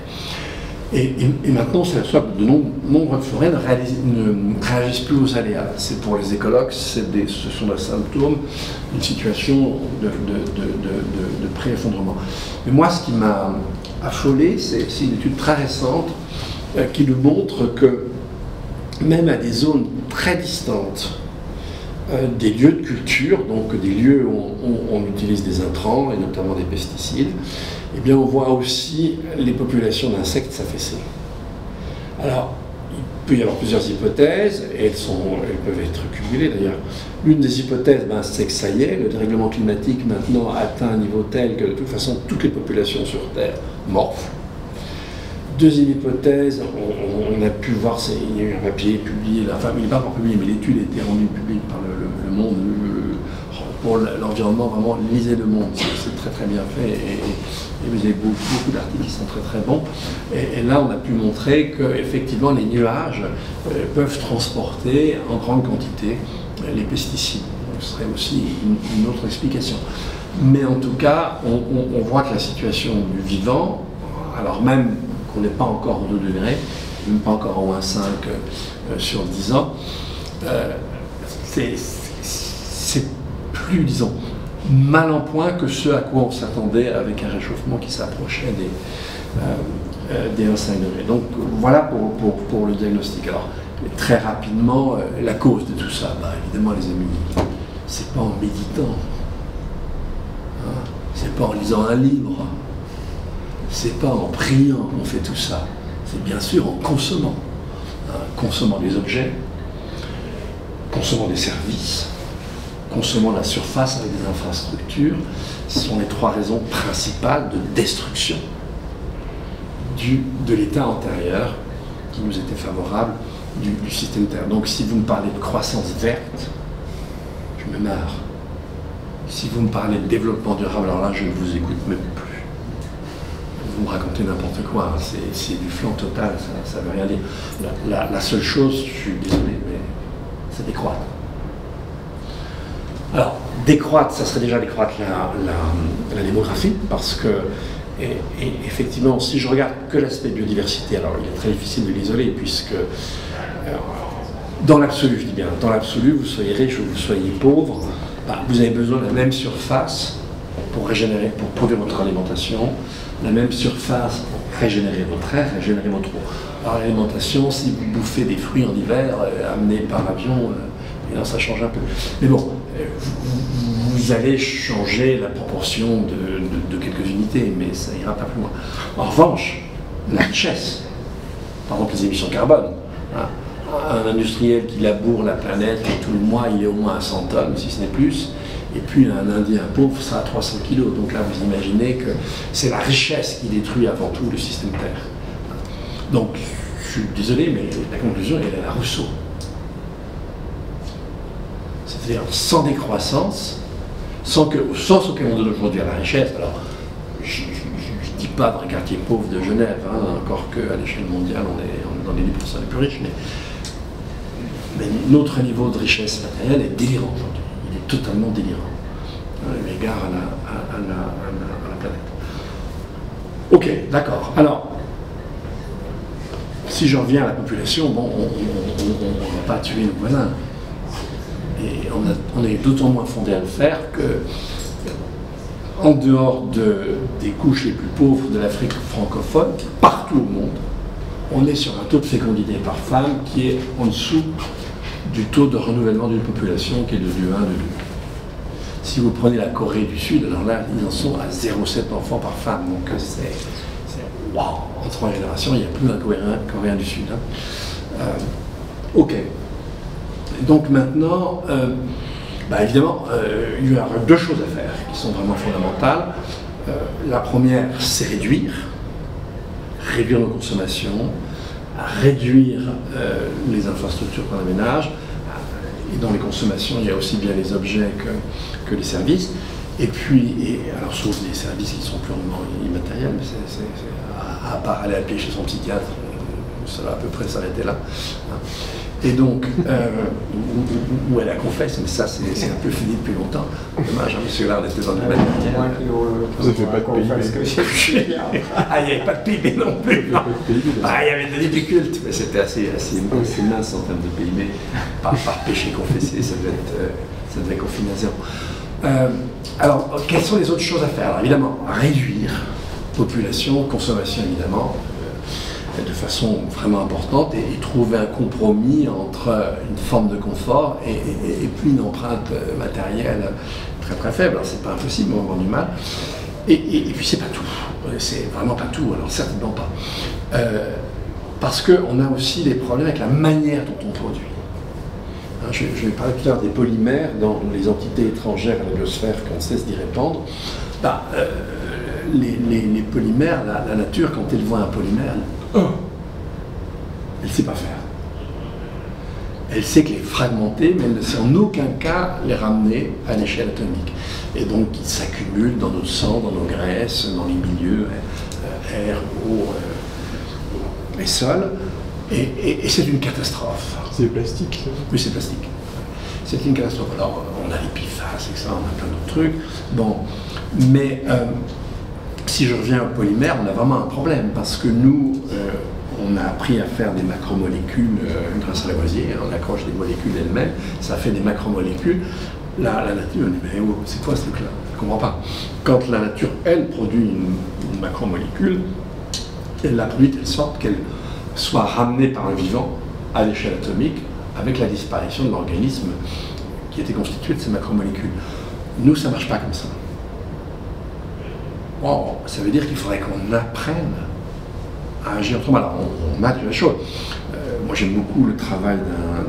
Et maintenant, c'est la sorte de nombreuses forêts ne réagissent plus aux aléas. C'est pour les écologues, ce sont des symptômes d'une situation de pré-effondrement. Mais moi, ce qui m'a affolé, c'est une étude très récente qui nous montre que même à des zones très distantes des lieux de culture, donc des lieux où on utilise des intrants et notamment des pesticides, eh bien on voit aussi les populations d'insectes s'affaisser. Alors, il peut y avoir plusieurs hypothèses, et elles peuvent être cumulées d'ailleurs. L'une des hypothèses, c'est que ça y est, le dérèglement climatique maintenant atteint un niveau tel que de toute façon toutes les populations sur Terre morphent. Deuxième hypothèse, on a pu voir, il y a eu un papier publié, enfin il n'est pas encore publié, mais l'étude a été rendue publique par le Monde, pour l'environnement, vraiment, lisez Le Monde, c'est très très bien fait, et vous avez beaucoup d'articles qui sont très très bons. Et là, on a pu montrer qu'effectivement, les nuages peuvent transporter en grande quantité les pesticides. Donc, ce serait aussi une autre explication. Mais en tout cas, on voit que la situation du vivant, alors même qu'on n'est pas encore au 2 degrés, même pas encore en -5 sur 10 ans, c'est plus, disons, mal en point que ce à quoi on s'attendait avec un réchauffement qui s'approchait des 1,5 degrés. Donc voilà pour le diagnostic. Alors, très rapidement, la cause de tout ça, évidemment les amis, c'est pas en méditant, hein, c'est pas en lisant un livre, c'est pas en priant qu'on fait tout ça, c'est bien sûr en consommant. Consommant des objets, consommant des services, consommant la surface avec des infrastructures. Ce sont les 3 raisons principales de destruction de l'état antérieur qui nous était favorable du système Terre. Donc si vous me parlez de croissance verte, je me marre. Si vous me parlez de développement durable, alors là je ne vous écoute même plus. Vous me racontez n'importe quoi, hein. C'est du flan total, ça ne veut rien dire. La seule chose, je suis désolé, mais c'est décroître. Alors, décroître, ça serait déjà décroître la démographie, parce que, et effectivement, si je regarde que l'aspect biodiversité, alors il est très difficile de l'isoler, puisque, dans l'absolu, je dis bien, dans l'absolu, vous soyez riche ou vous soyez pauvre, vous avez besoin de la même surface pour régénérer, pour produire votre alimentation, la même surface pour régénérer votre air, régénérer votre eau. Alors l'alimentation, si vous bouffez des fruits en hiver, amenés par avion, ça change un peu. Mais bon, vous allez changer la proportion de quelques unités, mais ça ira pas plus loin. En revanche, la richesse, par exemple les émissions carbone, hein, un industriel qui laboure la planète, tout le mois il est au moins à 100 tonnes, si ce n'est plus, et puis un Indien pauvre sera à 300 kilos. Donc là, vous imaginez que c'est la richesse qui détruit avant tout le système Terre. Donc, je suis désolé, mais la conclusion, elle est à Rousseau. C'est-à-dire, sans décroissance, sans auquel on donne aujourd'hui à la richesse, alors, je ne dis pas dans les quartiers pauvres de Genève, hein, encore qu'à l'échelle mondiale, on est dans les 10% les plus riches, mais notre niveau de richesse matérielle est délirant aujourd'hui. Il est totalement délirant, eu égard à la planète. Ok, d'accord. Alors, si je reviens à la population, bon, on ne va pas tuer nos voisins. Et on est d'autant moins fondé à le faire que, en dehors des couches les plus pauvres de l'Afrique francophone, partout au monde, on est sur un taux de fécondité par femme qui est en dessous du taux de renouvellement d'une population qui est de 1, de 2. Si vous prenez la Corée du Sud, alors là, ils en sont à 0,7 enfants par femme. Donc c'est waouh, en 3 générations, il n'y a plus un Coréen du Sud. Hein. Ok. Donc maintenant, évidemment, il y a 2 choses à faire qui sont vraiment fondamentales. La première, c'est réduire réduire nos consommations, à réduire les infrastructures qu'on aménage. Et dans les consommations, il y a aussi bien les objets que les services. Et puis, alors sauf les services qui sont purement immatériels, mais à part aller appeler chez son psychiatre, ça va à peu près s'arrêter là. Et donc, où elle a confesse, mais ça c'est un peu fini depuis longtemps. Dommage, hein, monsieur là, on était dans le même ça fait pas de PIB. Ah, il n'y avait pas de PIB non plus. Ah, il y avait des cultes, mais c'était assez mince en termes de PIB. Par péché confessé, ça devait être confiné à zéro. Alors, quelles sont les autres choses à faire? Alors, évidemment, réduire population, consommation évidemment, de façon vraiment importante, et trouver un compromis entre une forme de confort et puis une empreinte matérielle très très faible. Alors c'est pas impossible, mais on a du mal. Et puis c'est pas tout, c'est vraiment pas tout, alors certainement pas. Parce qu'on a aussi des problèmes avec la manière dont on produit. Je vais parler tout à l'heure des polymères dans les entités étrangères à la biosphère qu'on cesse d'y répandre. Les polymères, la nature, quand elle voit un polymère, elle ne sait pas faire. Elle sait que les fragmenter, mais elle ne sait en aucun cas les ramener à l'échelle atomique. Et donc, ils s'accumulent dans notre sang, dans nos graisses, dans les milieux, air, eau, les sols. Et c'est une catastrophe. C'est plastique, ça. Oui, c'est plastique. C'est une catastrophe. Alors, on a les PFAS, et ça, on a plein d'autres trucs. Bon, mais si je reviens au polymère, on a vraiment un problème, parce que nous, on a appris à faire des macromolécules grâce à Lavoisier. On accroche des molécules elles-mêmes, ça fait des macromolécules. La nature, on dit, mais oh, c'est quoi ce truc-là? Je ne comprends pas. Quand la nature, elle, produit une macromolécule, elle la produit de telle sorte qu'elle soit ramenée par un vivant à l'échelle atomique, avec la disparition de l'organisme qui était constitué de ces macromolécules. Nous, ça ne marche pas comme ça. Wow, ça veut dire qu'il faudrait qu'on apprenne à agir autrement. Alors, on a de la chose. Moi, j'aime beaucoup le travail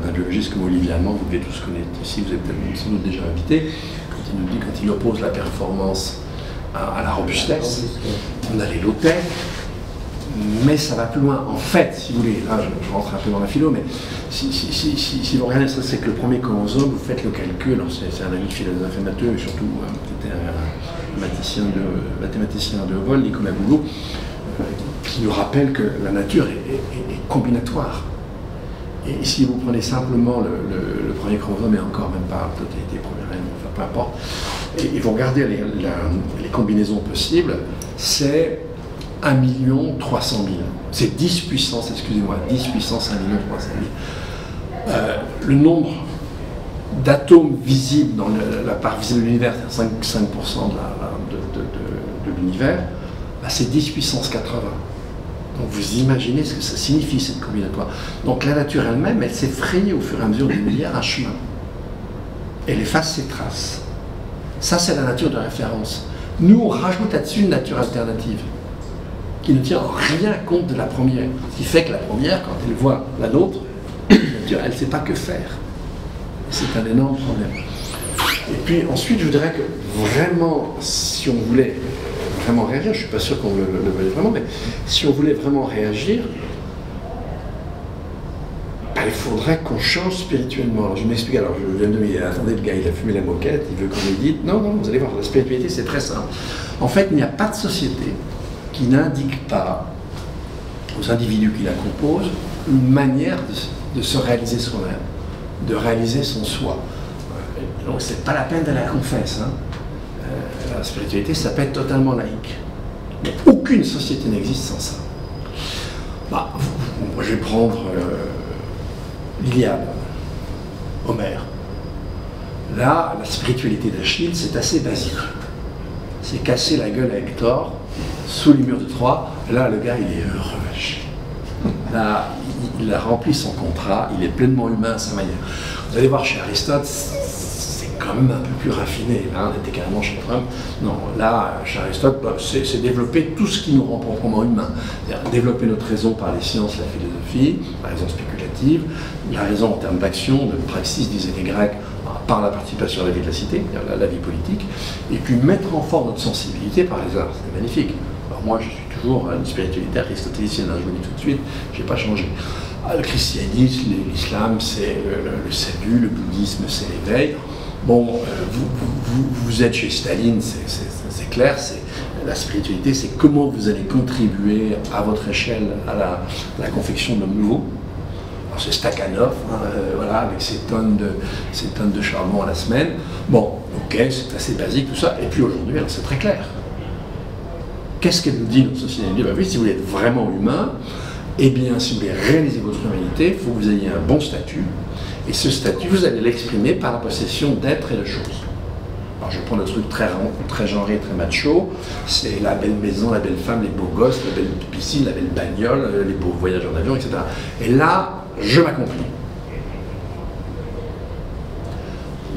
d'un biologiste comme Olivier Allemand, vous devez tous connaître ici, vous êtes sans doute déjà invité, quand il nous dit, quand il oppose la performance à la robustesse, on a les low-tech, mais ça va plus loin. En fait, si vous voulez, là je rentre un peu dans la philo, mais si vous regardez ça, c'est que le premier chromosome, vous faites le calcul, alors c'est un ami philosophe amateur, et surtout qui était un mathématicien de haut vol, Nicolas Boulot, qui nous rappelle que la nature est combinatoire. Et si vous prenez simplement le premier chromosome, et encore même pas la totalité première, enfin peu importe, et vous regardez les combinaisons possibles, c'est 1 300 000. C'est 10 puissance, excusez-moi, 10 puissance 1 300 000. Le nombre d'atomes visibles dans la part visible de l'univers, c'est 5% de l'univers, c'est 10 puissance 80. Donc vous imaginez ce que ça signifie, cette combinatoire. Donc la nature elle-même, elle s'est frayée au fur et à mesure des milliards un chemin. Elle efface ses traces. Ça, c'est la nature de référence. Nous, on rajoute là-dessus une nature alternative qui ne tient en rien compte de la première. Ce qui fait que la première, quand elle voit la nôtre, elle ne sait pas que faire. C'est un énorme problème. Et puis ensuite, je dirais que vraiment, si on voulait vraiment réagir, je ne suis pas sûr qu'on le veuille vraiment, mais si on voulait vraiment réagir, il faudrait qu'on change spirituellement. Alors, je m'explique, alors je viens de me dire, attendez, le gars il a fumé la moquette, il veut qu'on lui dise, non, vous allez voir, la spiritualité c'est très simple. En fait, il n'y a pas de société qui n'indique pas aux individus qui la composent une manière de se réaliser soi-même, de réaliser son soi. Donc c'est pas la peine d'aller à la confesse. La spiritualité, ça peut être totalement laïque. Mais aucune société n'existe sans ça. Moi, je vais prendre l'Iliade, Homère. Là, la spiritualité d'Achille, c'est assez basique. C'est casser la gueule à Hector sous les murs de Troie. Là, le gars, il est heureux. Là, il a rempli son contrat, il est pleinement humain à sa manière. Vous allez voir chez Aristote, c'est quand même un peu plus raffiné. Là, on était carrément chez Trump. Non, là, chez Aristote, c'est développer tout ce qui nous rend proprement humains. C'est-à-dire développer notre raison par les sciences, la philosophie, la raison spéculative, la raison en termes d'action, de praxis, disaient les Grecs, par la participation à la vie de la cité, la vie politique, et puis mettre en forme notre sensibilité par les arts. C'est magnifique. Alors moi, je suis toujours une spiritualité aristotélicienne, je vous le dis tout de suite, je n'ai pas changé. Le christianisme, l'islam, c'est le salut, le bouddhisme, c'est l'éveil. Bon, vous êtes chez Staline, c'est clair, la spiritualité, c'est comment vous allez contribuer à votre échelle à la confection d'un nouveau. Alors c'est Stakhanov, voilà, avec ses tonnes de charbon à la semaine. Bon, ok, c'est assez basique tout ça. Et puis aujourd'hui, c'est très clair. Qu'est-ce qu'elle nous dit, notre société? Elle nous dit, bah oui, si vous voulez être vraiment humain, eh bien, si vous voulez réaliser votre humanité, il faut que vous ayez un bon statut. Et ce statut, vous allez l'exprimer par la possession d'êtres et de choses. Alors je prends le truc très genré, très macho, c'est la belle maison, la belle femme, les beaux gosses, la belle piscine, la belle bagnole, les beaux voyages en avion, etc. Et là, je m'accomplis.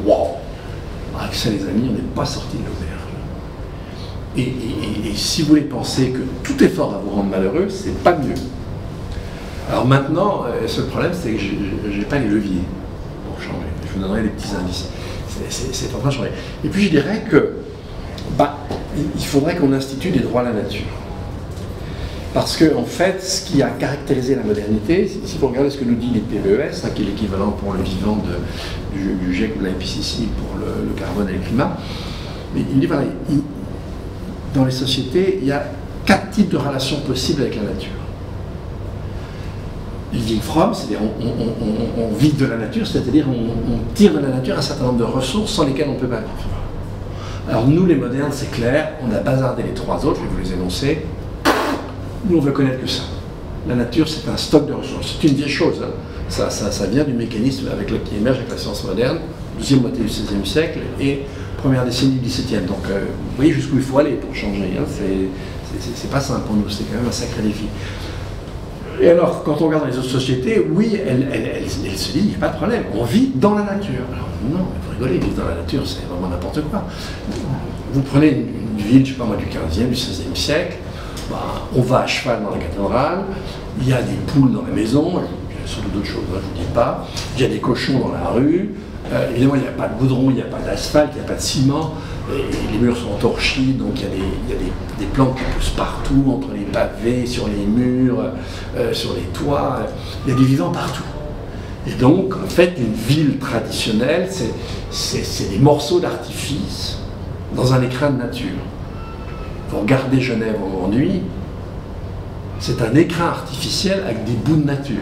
Waouh! Avec ça, les amis, on n'est pas sorti de l'auberge. Et si vous voulez penser que tout effort va vous rendre malheureux, c'est pas mieux. Alors maintenant, ce problème, c'est que je n'ai pas les leviers pour changer. Je vous donnerai des petits indices. C'est en train de changer. Et puis je dirais que il faudrait qu'on institue des droits à la nature. Parce que, en fait, ce qui a caractérisé la modernité, si vous regardez ce que nous dit l'IPBES, qui est l'équivalent pour le vivant du GIEC ou de l'IPCC pour le carbone et le climat, mais il dit voilà, dans les sociétés, il y a 4 types de relations possibles avec la nature. Living from, c'est-à-dire on vit de la nature, c'est-à-dire on tire de la nature un certain nombre de ressources sans lesquelles on ne peut pas vivre. Alors nous, les modernes, c'est clair, on a bazardé les 3 autres, je vais vous les énoncer. Nous, on veut connaître que ça. La nature, c'est un stock de ressources. C'est une vieille chose. Hein. Ça vient du mécanisme qui émerge avec la science moderne, deuxième moitié du XVIe siècle et première décennie du XVIIe. Donc, vous voyez jusqu'où il faut aller pour changer. Hein. C'est pas simple pour nous, c'est quand même un sacré défi. Et alors, quand on regarde dans les autres sociétés, oui, elles se disent, il n'y a pas de problème, on vit dans la nature. Alors non, vous rigolez, vivre dans la nature, c'est vraiment n'importe quoi. Vous prenez une ville, je ne sais pas moi, du 15e, du 16e siècle, on va à cheval dans la cathédrale, il y a des poules dans la maison, il y a surtout d'autres choses, je ne vous dis pas, il y a des cochons dans la rue, évidemment il n'y a pas de goudron, il n'y a pas d'asphalte, il n'y a pas de ciment, et les murs sont entorchis, donc il y a des plantes qui poussent partout, entre les pavés, sur les murs, sur les toits, il y a du vivant partout. Et donc, en fait, une ville traditionnelle, c'est des morceaux d'artifice dans un écrin de nature. Vous regardez Genève aujourd'hui, c'est un écrin artificiel avec des bouts de nature.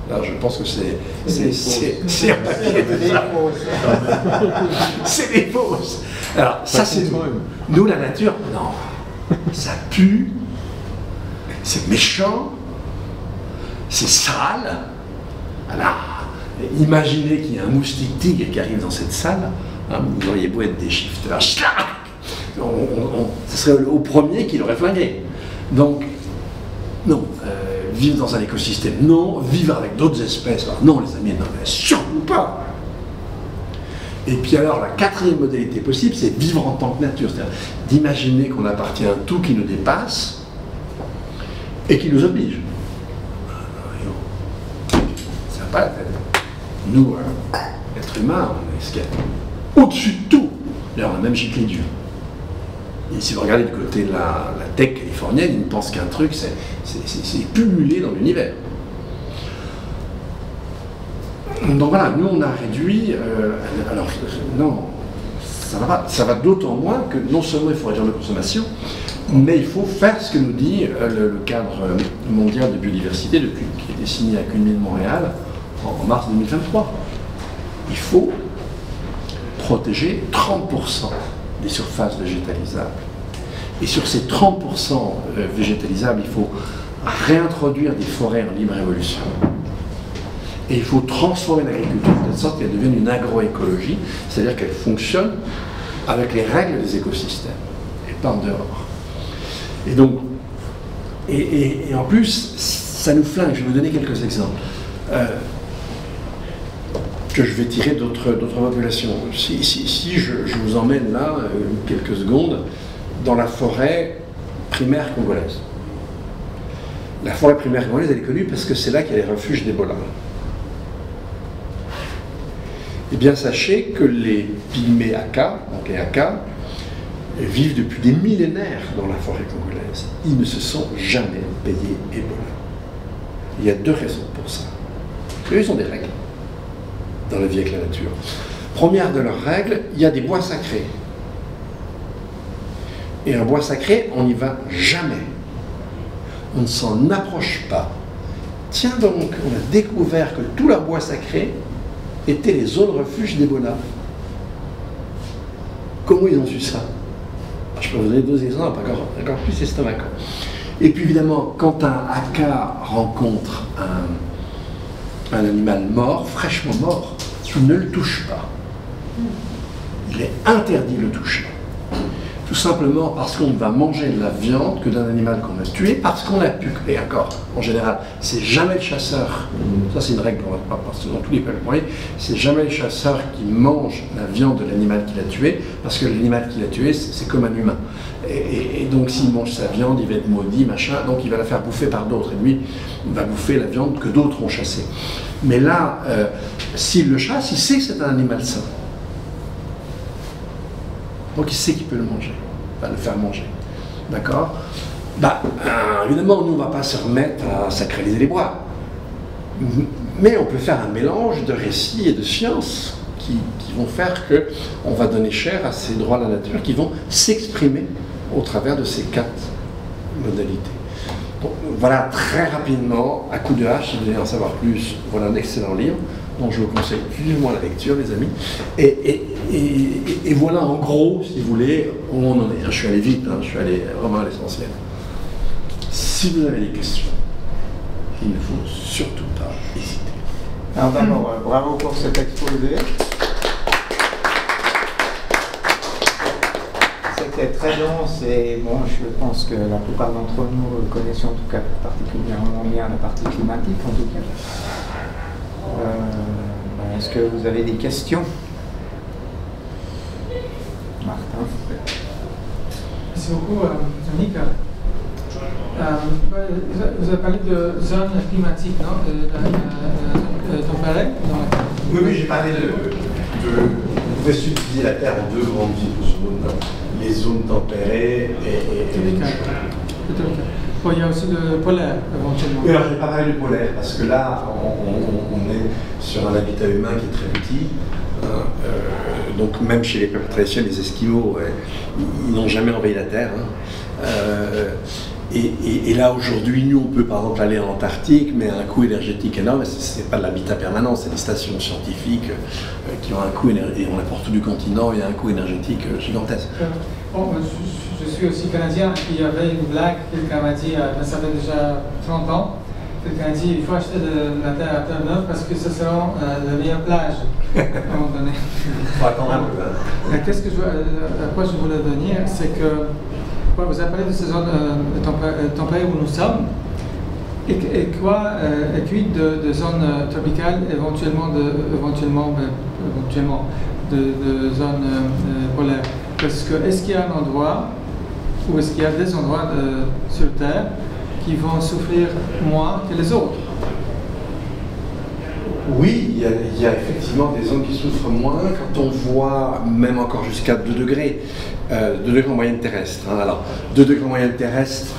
Là, je pense que c'est un papier de ça. C'est des fausses. Alors, ça, c'est nous. Nous, la nature, non. Ça pue, c'est méchant, c'est sale. Voilà. Imaginez qu'il y a un moustique tigre qui arrive dans cette salle, hein, vous auriez beau être des shifters, ce serait au premier qui l'aurait flingué. Donc, non, vivre dans un écosystème, non, vivre avec d'autres espèces, alors non les amis, non, surtout pas. Et puis alors, la 4e modalité possible, c'est vivre en tant que nature, c'est-à-dire d'imaginer qu'on appartient à un tout qui nous dépasse et qui nous oblige. Ça n'a pas la tête. Nous, êtres humains, on est ce qu'il y a au-dessus de tout. D'ailleurs, on a même giclé Dieu. Et si vous regardez du côté de la tech californienne, ils ne pensent qu'un truc, c'est pullulé dans l'univers. Donc voilà, nous on a réduit, alors non, ça va d'autant moins que non seulement il faut réduire la consommation, mais il faut faire ce que nous dit le cadre mondial de biodiversité qui a été signé à CUNY de Montréal en mars 2023. Il faut protéger 30% des surfaces végétalisables. Et sur ces 30% végétalisables, il faut réintroduire des forêts en libre évolution. Et il faut transformer l'agriculture de telle sorte qu'elle devienne une agroécologie, c'est-à-dire qu'elle fonctionne avec les règles des écosystèmes, et pas en dehors. Et donc, et en plus, ça nous flingue. Je vais vous donner quelques exemples. Que je vais tirer d'autres populations. Si je vous emmène là, quelques secondes, dans la forêt primaire congolaise. La forêt primaire congolaise, elle est connue parce que c'est là qu'il y a les refuges d'Ebola. Eh bien, sachez que les pygmées Aka, donc les Aka, vivent depuis des millénaires dans la forêt congolaise. Ils ne se sont jamais payés Ebola. Il y a 2 raisons pour ça. Eux, ils ont des règles dans la vie avec la nature. Première de leurs règles, il y a des bois sacrés. Et un bois sacré, on n'y va jamais. On ne s'en approche pas. Tiens donc, on a découvert que tout leur bois sacré étaient les zones refuges d'Ebola. Comment ils ont su ça? Je peux vous donner 2 exemples encore plus estomacants. Et puis évidemment, quand un haka rencontre un animal mort, fraîchement mort, il ne le touche pas. Il est interdit de le toucher. Tout simplement parce qu'on ne va manger de la viande que d'un animal qu'on a tué, parce qu'on a pu, et encore, en général, c'est jamais le chasseur, ça c'est une règle qu'on va pas passer dans tous les peuples, c'est jamais le chasseur qui mange la viande de l'animal qu'il a tué, parce que l'animal qu'il a tué, c'est comme un humain. Et donc s'il mange sa viande, il va être maudit, machin, donc il va la faire bouffer par d'autres, et lui, il va bouffer la viande que d'autres ont chassée. Mais là, s'il le chasse, il sait que c'est un animal sain. Donc il sait qu'il peut le manger, le faire manger. D'accord? Évidemment, nous, on ne va pas se remettre à sacraliser les bois. Mais on peut faire un mélange de récits et de sciences qui vont faire qu'on va donner chair à ces droits de la nature qui vont s'exprimer au travers de ces 4 modalités. Donc, voilà, très rapidement, à coup de hache, si vous voulez en savoir plus, voilà un excellent livre dont je vous conseille vivement la lecture, les amis. Et voilà en gros, si vous voulez, où on en est. Je suis allé vite, je suis allé vraiment à l'essentiel. Si vous avez des questions, il ne faut surtout pas hésiter. Alors d'abord, bravo pour cet exposé. C'était très dense et bon, je pense que la plupart d'entre nous connaissent en tout cas particulièrement bien la partie climatique en tout cas. Est-ce que vous avez des questions? Martin. Merci beaucoup, Yannick. Vous avez parlé de zones climatiques, non? Tempérées? Oui, j'ai parlé on pouvait subdiviser la Terre en 2 grandes zones, les zones tempérées et les Bon, il y a aussi le polaire, éventuellement. Oui, alors je n'ai pas parlé du polaire, parce que là, on est sur un habitat humain qui est très petit. Donc même chez les peuples traditionnels, les Esquimaux, ils n'ont jamais envahi la Terre. Et là, aujourd'hui, nous, on peut par exemple aller en Antarctique, mais à un coût énergétique énorme. Ce n'est pas de l'habitat permanent, c'est des stations scientifiques qui ont un coût énergétique. On apporte tout du continent, il y a un coût énergétique gigantesque. Bon, je suis aussi canadien, il y avait une blague, quelqu'un m'a dit, ça fait déjà 30 ans, quelqu'un a dit il faut acheter de la terre à Terre-Neuve parce que ce sera la meilleure plage à un moment donné. Il faut attendre un peu. À quoi je voulais venir, c'est que vous avez parlé de ces zones tempérées où nous sommes, et puis de zones tropicales, éventuellement de zones polaires. Parce que est-ce qu'il y a un endroit, ou est-ce qu'il y a des endroits sur Terre qui vont souffrir moins que les autres? Oui, il y a effectivement des zones qui souffrent moins quand on voit même encore jusqu'à 2 degrés, 2 degrés en moyenne terrestre. Alors, 2 degrés en moyenne terrestre,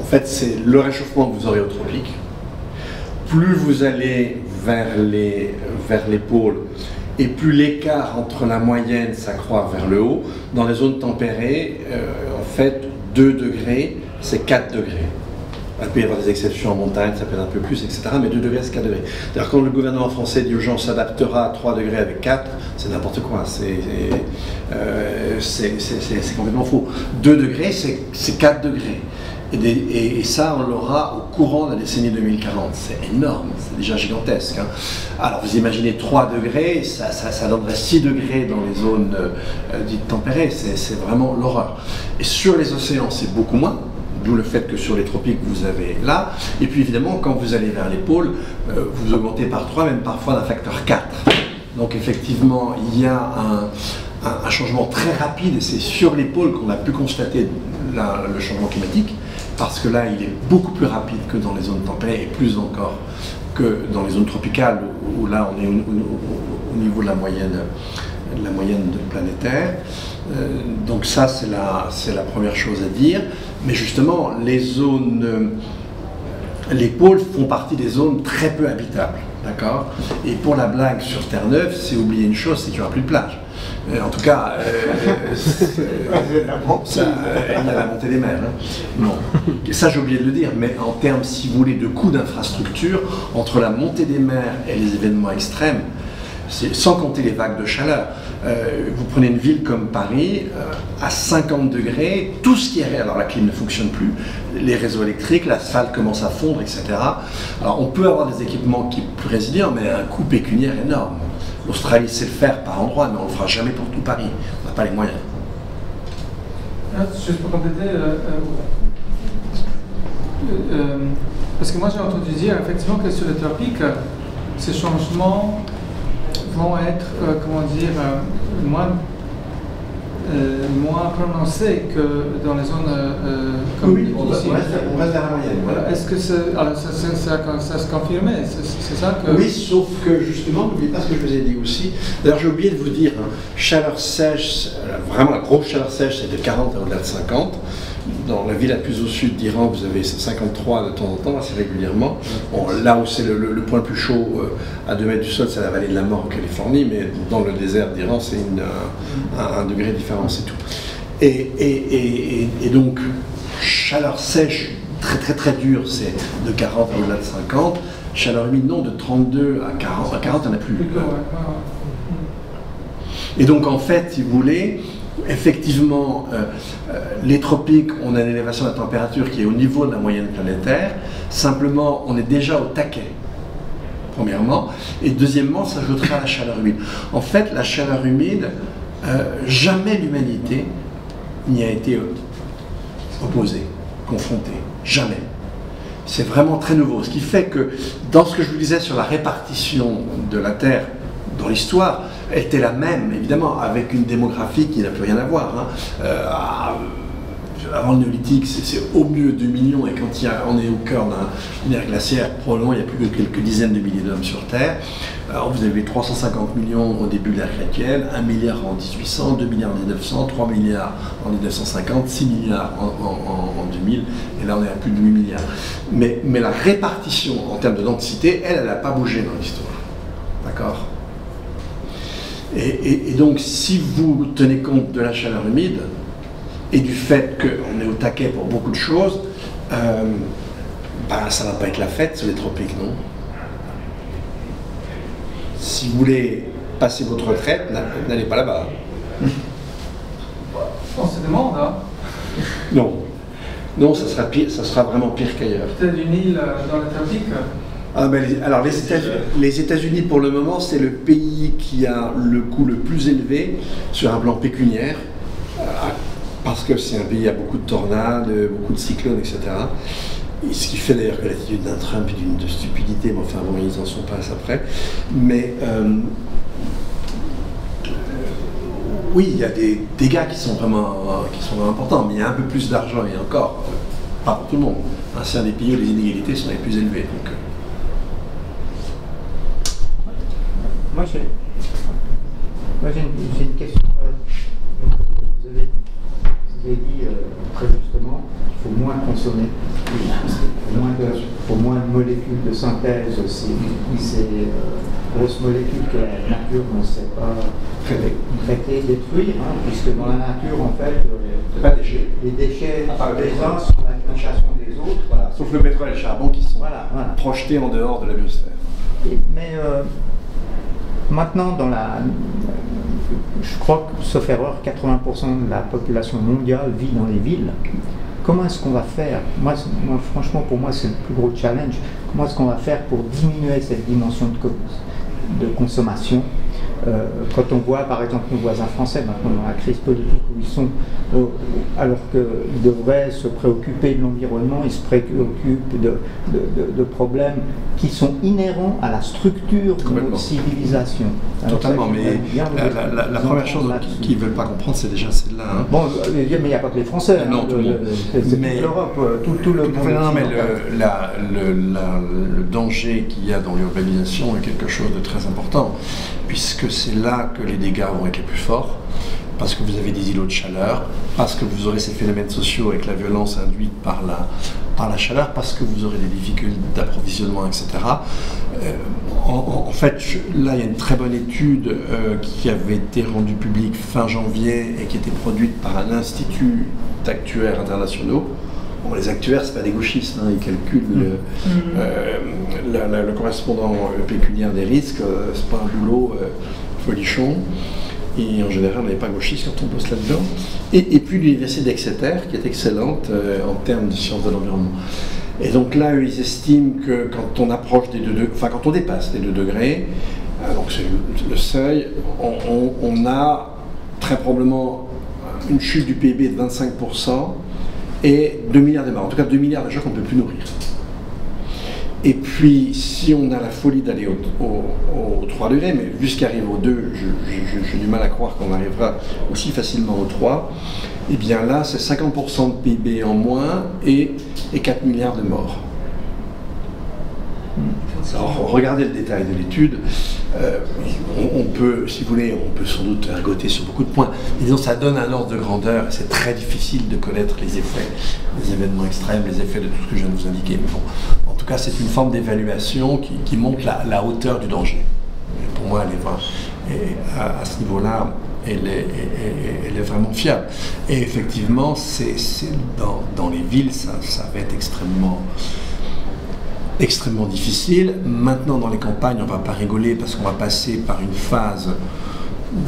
en fait, c'est le réchauffement que vous aurez au tropique. Plus vous allez vers les pôles, et plus l'écart entre la moyenne s'accroît vers le haut. Dans les zones tempérées, en fait, 2 degrés, c'est 4 degrés. Il peut y avoir des exceptions en montagne, ça peut être un peu plus, etc. Mais 2 degrés, c'est 4 degrés. C'est-à-dire quand le gouvernement français dit aux gens s'adaptera à 3 degrés avec 4, c'est n'importe quoi. C'est complètement faux. 2 degrés, c'est 4 degrés. Et ça, on l'aura au courant de la décennie 2040. C'est énorme, c'est déjà gigantesque. Alors, vous imaginez 3 degrés, ça donnerait 6 degrés dans les zones dites tempérées. C'est vraiment l'horreur. Et sur les océans, c'est beaucoup moins. D'où le fait que sur les tropiques, vous avez là. Et puis évidemment, quand vous allez vers les pôles, vous augmentez par 3, même parfois d'un facteur 4. Donc effectivement, il y a un changement très rapide, et c'est sur les pôles qu'on a pu constater le changement climatique, parce que là, il est beaucoup plus rapide que dans les zones tempérées, et plus encore que dans les zones tropicales, où là, on est au niveau de la moyenne de la moyenne planétaire. Donc ça, c'est la première chose à dire. Mais justement, les pôles font partie des zones très peu habitables. D'accord. Et pour la blague sur Terre-Neuve, c'est oublier une chose, c'est qu'il n'y aura plus de plage. En tout cas, il y a la montée des mers. Hein. Non. Et ça, j'ai oublié de le dire, mais en termes, si vous voulez, de coûts d'infrastructure, entre la montée des mers et les événements extrêmes, sans compter les vagues de chaleur, vous prenez une ville comme Paris, à 50 degrés, tout ce qui est... Alors la clim ne fonctionne plus, les réseaux électriques, l'asphalte commence à fondre, etc. Alors on peut avoir des équipements qui sont plus résilients, mais un coût pécuniaire énorme. L'Australie sait le faire par endroit, mais on ne le fera jamais pour tout Paris. On n'a pas les moyens. Juste pour compléter, parce que moi j'ai entendu dire effectivement que sur les tropiques, ces changements vont être, moins prononcés que dans les zones comme oui, ici. On reste vers la moyenne. Voilà. Est-ce que ça se confirmait? C'est ça que... Oui, sauf que justement, n'oubliez pas ce que je vous ai dit aussi. D'ailleurs, j'ai oublié de vous dire, hein, chaleur sèche, vraiment la grosse chaleur sèche, c'est de 40 à au-delà de 50. Dans la ville la plus au sud d'Iran, vous avez 53 de temps en temps, assez régulièrement. Bon, là où c'est le point le plus chaud, à 2 mètres du sol, c'est la vallée de la mort en Californie, mais dans le désert d'Iran, c'est un degré de différence et tout. Et donc, chaleur sèche, très très très dure, c'est de 40 à au-delà de 50. Chaleur humide, non, de 32 à 40. À 40, il n'y en a plus. Et donc, en fait, si vous voulez, effectivement, les tropiques, on a une élévation de la température qui est au niveau de la moyenne planétaire. Simplement, on est déjà au taquet, premièrement. Et deuxièmement, ça s'ajoutera à la chaleur humide. En fait, la chaleur humide, jamais l'humanité n'y a été opposée, confrontée. Jamais. C'est vraiment très nouveau. Ce qui fait que, dans ce que je vous disais sur la répartition de la Terre dans l'histoire, elle était la même, évidemment, avec une démographie qui n'a plus rien à voir. Hein. Avant le néolithique, c'est au mieux 2 millions, et quand on est au cœur d'une ère glaciaire, probablement il n'y a plus que quelques dizaines de milliers d'hommes sur Terre. Alors, vous avez 350 millions au début de l'ère chrétienne, 1 milliard en 1800, 2 milliards en 1900, 3 milliards en 1950, 6 milliards en 2000, et là on est à plus de 8 milliards. Mais la répartition en termes de densité, elle n'a pas bougé dans l'histoire. D'accord ? Et donc, si vous tenez compte de la chaleur humide et du fait qu'on est au taquet pour beaucoup de choses, ça ne va pas être la fête sur les tropiques, non? Si vous voulez passer votre retraite, n'allez pas là-bas. On se demande, hein? Non, ça sera pire, ça sera vraiment pire qu'ailleurs. Peut-être une île dans les tropiques. Alors les États-Unis pour le moment c'est le pays qui a le coût le plus élevé sur un plan pécuniaire parce que c'est un pays à beaucoup de tornades, beaucoup de cyclones, etc. Et ce qui fait d'ailleurs que l'attitude d'un Trump est d'une stupidité, mais enfin bon, ils en sont pas à ça près. Mais oui, il y a des dégâts qui sont vraiment importants, mais il y a un peu plus d'argent et encore, pas pour tout le monde. C'est un des pays où les inégalités sont les plus élevées. Donc, Moi, j'ai une question. Vous avez dit très justement qu'il faut moins consommer, il faut moins de molécules de synthèse, ces grosses molécules que la nature ne sait pas traiter, détruire, hein, puisque dans la nature, en fait, les déchets des uns sont la création des autres. Voilà. Sauf le pétrole et le charbon qui sont projetés en dehors de la biosphère. Mais maintenant, je crois que, sauf erreur, 80% de la population mondiale vit dans les villes. Comment est-ce qu'on va faire? Moi, franchement, pour moi, c'est le plus gros challenge. Comment est-ce qu'on va faire pour diminuer cette dimension de consommation? Quand on voit, par exemple, nos voisins français, maintenant dans la crise politique où ils sont, alors qu'ils devraient se préoccuper de l'environnement, ils se préoccupent de problèmes qui sont inhérents à la structure de notre civilisation. Alors, totalement, mais la première chose qu'ils ne veulent pas comprendre, c'est déjà celle-là. Hein. Bon, mais il n'y a pas que les Français, non, c'est toute l'Europe, tout le monde. Non, mais le danger qu'il y a dans l'urbanisation est quelque chose de très important. puisque c'est là que les dégâts vont être les plus forts, parce que vous avez des îlots de chaleur, parce que vous aurez ces phénomènes sociaux avec la violence induite par la chaleur, parce que vous aurez des difficultés d'approvisionnement, etc. En fait, là, il y a une très bonne étude qui avait été rendue publique fin janvier et qui était produite par un institut d'actuaires internationaux. Bon, les actuaires, ce n'est pas des gauchistes, hein, ils calculent le correspondant pécuniaire des risques, ce n'est pas un boulot folichon. Et en général, on n'est pas gauchiste quand on bosse là-dedans. Et puis l'université d'Exeter, qui est excellente en termes de sciences de l'environnement. Et donc là, eux, ils estiment que quand on approche des 2 degrés, enfin quand on dépasse les 2 degrés, donc c'est le seuil, on a très probablement une chute du PIB de 25% et 2 milliards de morts. En tout cas, 2 milliards de gens qu'on ne peut plus nourrir. Et puis, si on a la folie d'aller au 3 degrés, mais vu ce qui arrive au 2, j'ai du mal à croire qu'on arrivera aussi facilement au 3, et bien là, c'est 50% de PIB en moins et 4 milliards de morts. Alors, regardez le détail de l'étude. On peut, si vous voulez, on peut sans doute ergoter sur beaucoup de points. Mais disons, ça donne un ordre de grandeur. C'est très difficile de connaître les effets des événements extrêmes, les effets de tout ce que je viens de vous indiquer. Mais bon, en tout cas, c'est une forme d'évaluation qui montre la hauteur du danger. Et pour moi, à ce niveau-là, elle est vraiment fiable. Et effectivement, dans les villes, ça va être extrêmement difficile. Maintenant, dans les campagnes, on ne va pas rigoler parce qu'on va passer par une phase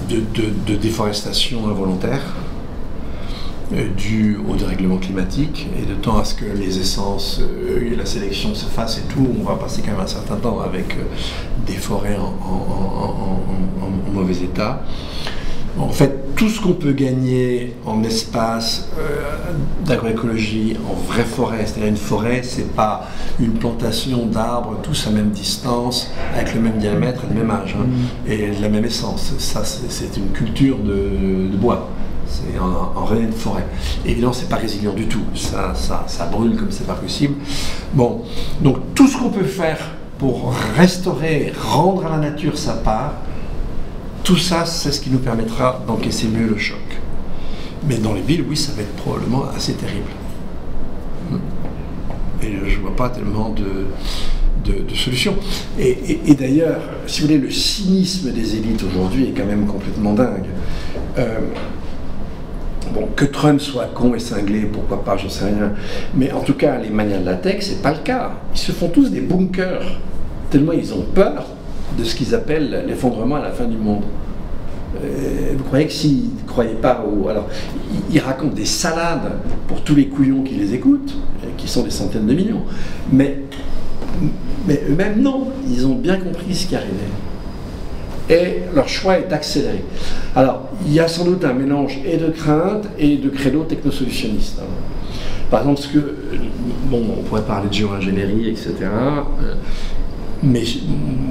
de déforestation involontaire due au dérèglement climatique, et de temps à ce que les essences et la sélection se fassent et tout, on va passer quand même un certain temps avec des forêts en mauvais état. En fait, tout ce qu'on peut gagner en espace d'agroécologie, en vraie forêt, c'est-à-dire une forêt, c'est pas une plantation d'arbres tous à même distance, avec le même diamètre et le même âge, hein, et la même essence. Ça, c'est une culture de bois. C'est en réalité de forêt. Et évidemment, c'est pas résilient du tout. Ça brûle comme c'est pas possible. Bon, donc tout ce qu'on peut faire pour restaurer, rendre à la nature sa part, tout ça, c'est ce qui nous permettra d'encaisser mieux le choc. Mais dans les villes, oui, ça va être probablement assez terrible. Et je ne vois pas tellement de solutions. Et d'ailleurs, si vous voulez, le cynisme des élites aujourd'hui est quand même complètement dingue. Bon, que Trump soit con et cinglé, pourquoi pas, je sais rien. Mais en tout cas, les manias de la tech, c'est pas le cas. Ils se font tous des bunkers, tellement ils ont peur de ce qu'ils appellent l'effondrement à la fin du monde. Vous croyez que s'ils ne croyaient pas alors, ils racontent des salades pour tous les couillons qui les écoutent, qui sont des centaines de millions. Mais eux-mêmes, non. Ils ont bien compris ce qui arrivait. Et leur choix est accéléré. Alors, il y a sans doute un mélange et de crainte et de credo technosolutionniste. Par exemple, on pourrait parler de géo-ingénierie, etc. Mais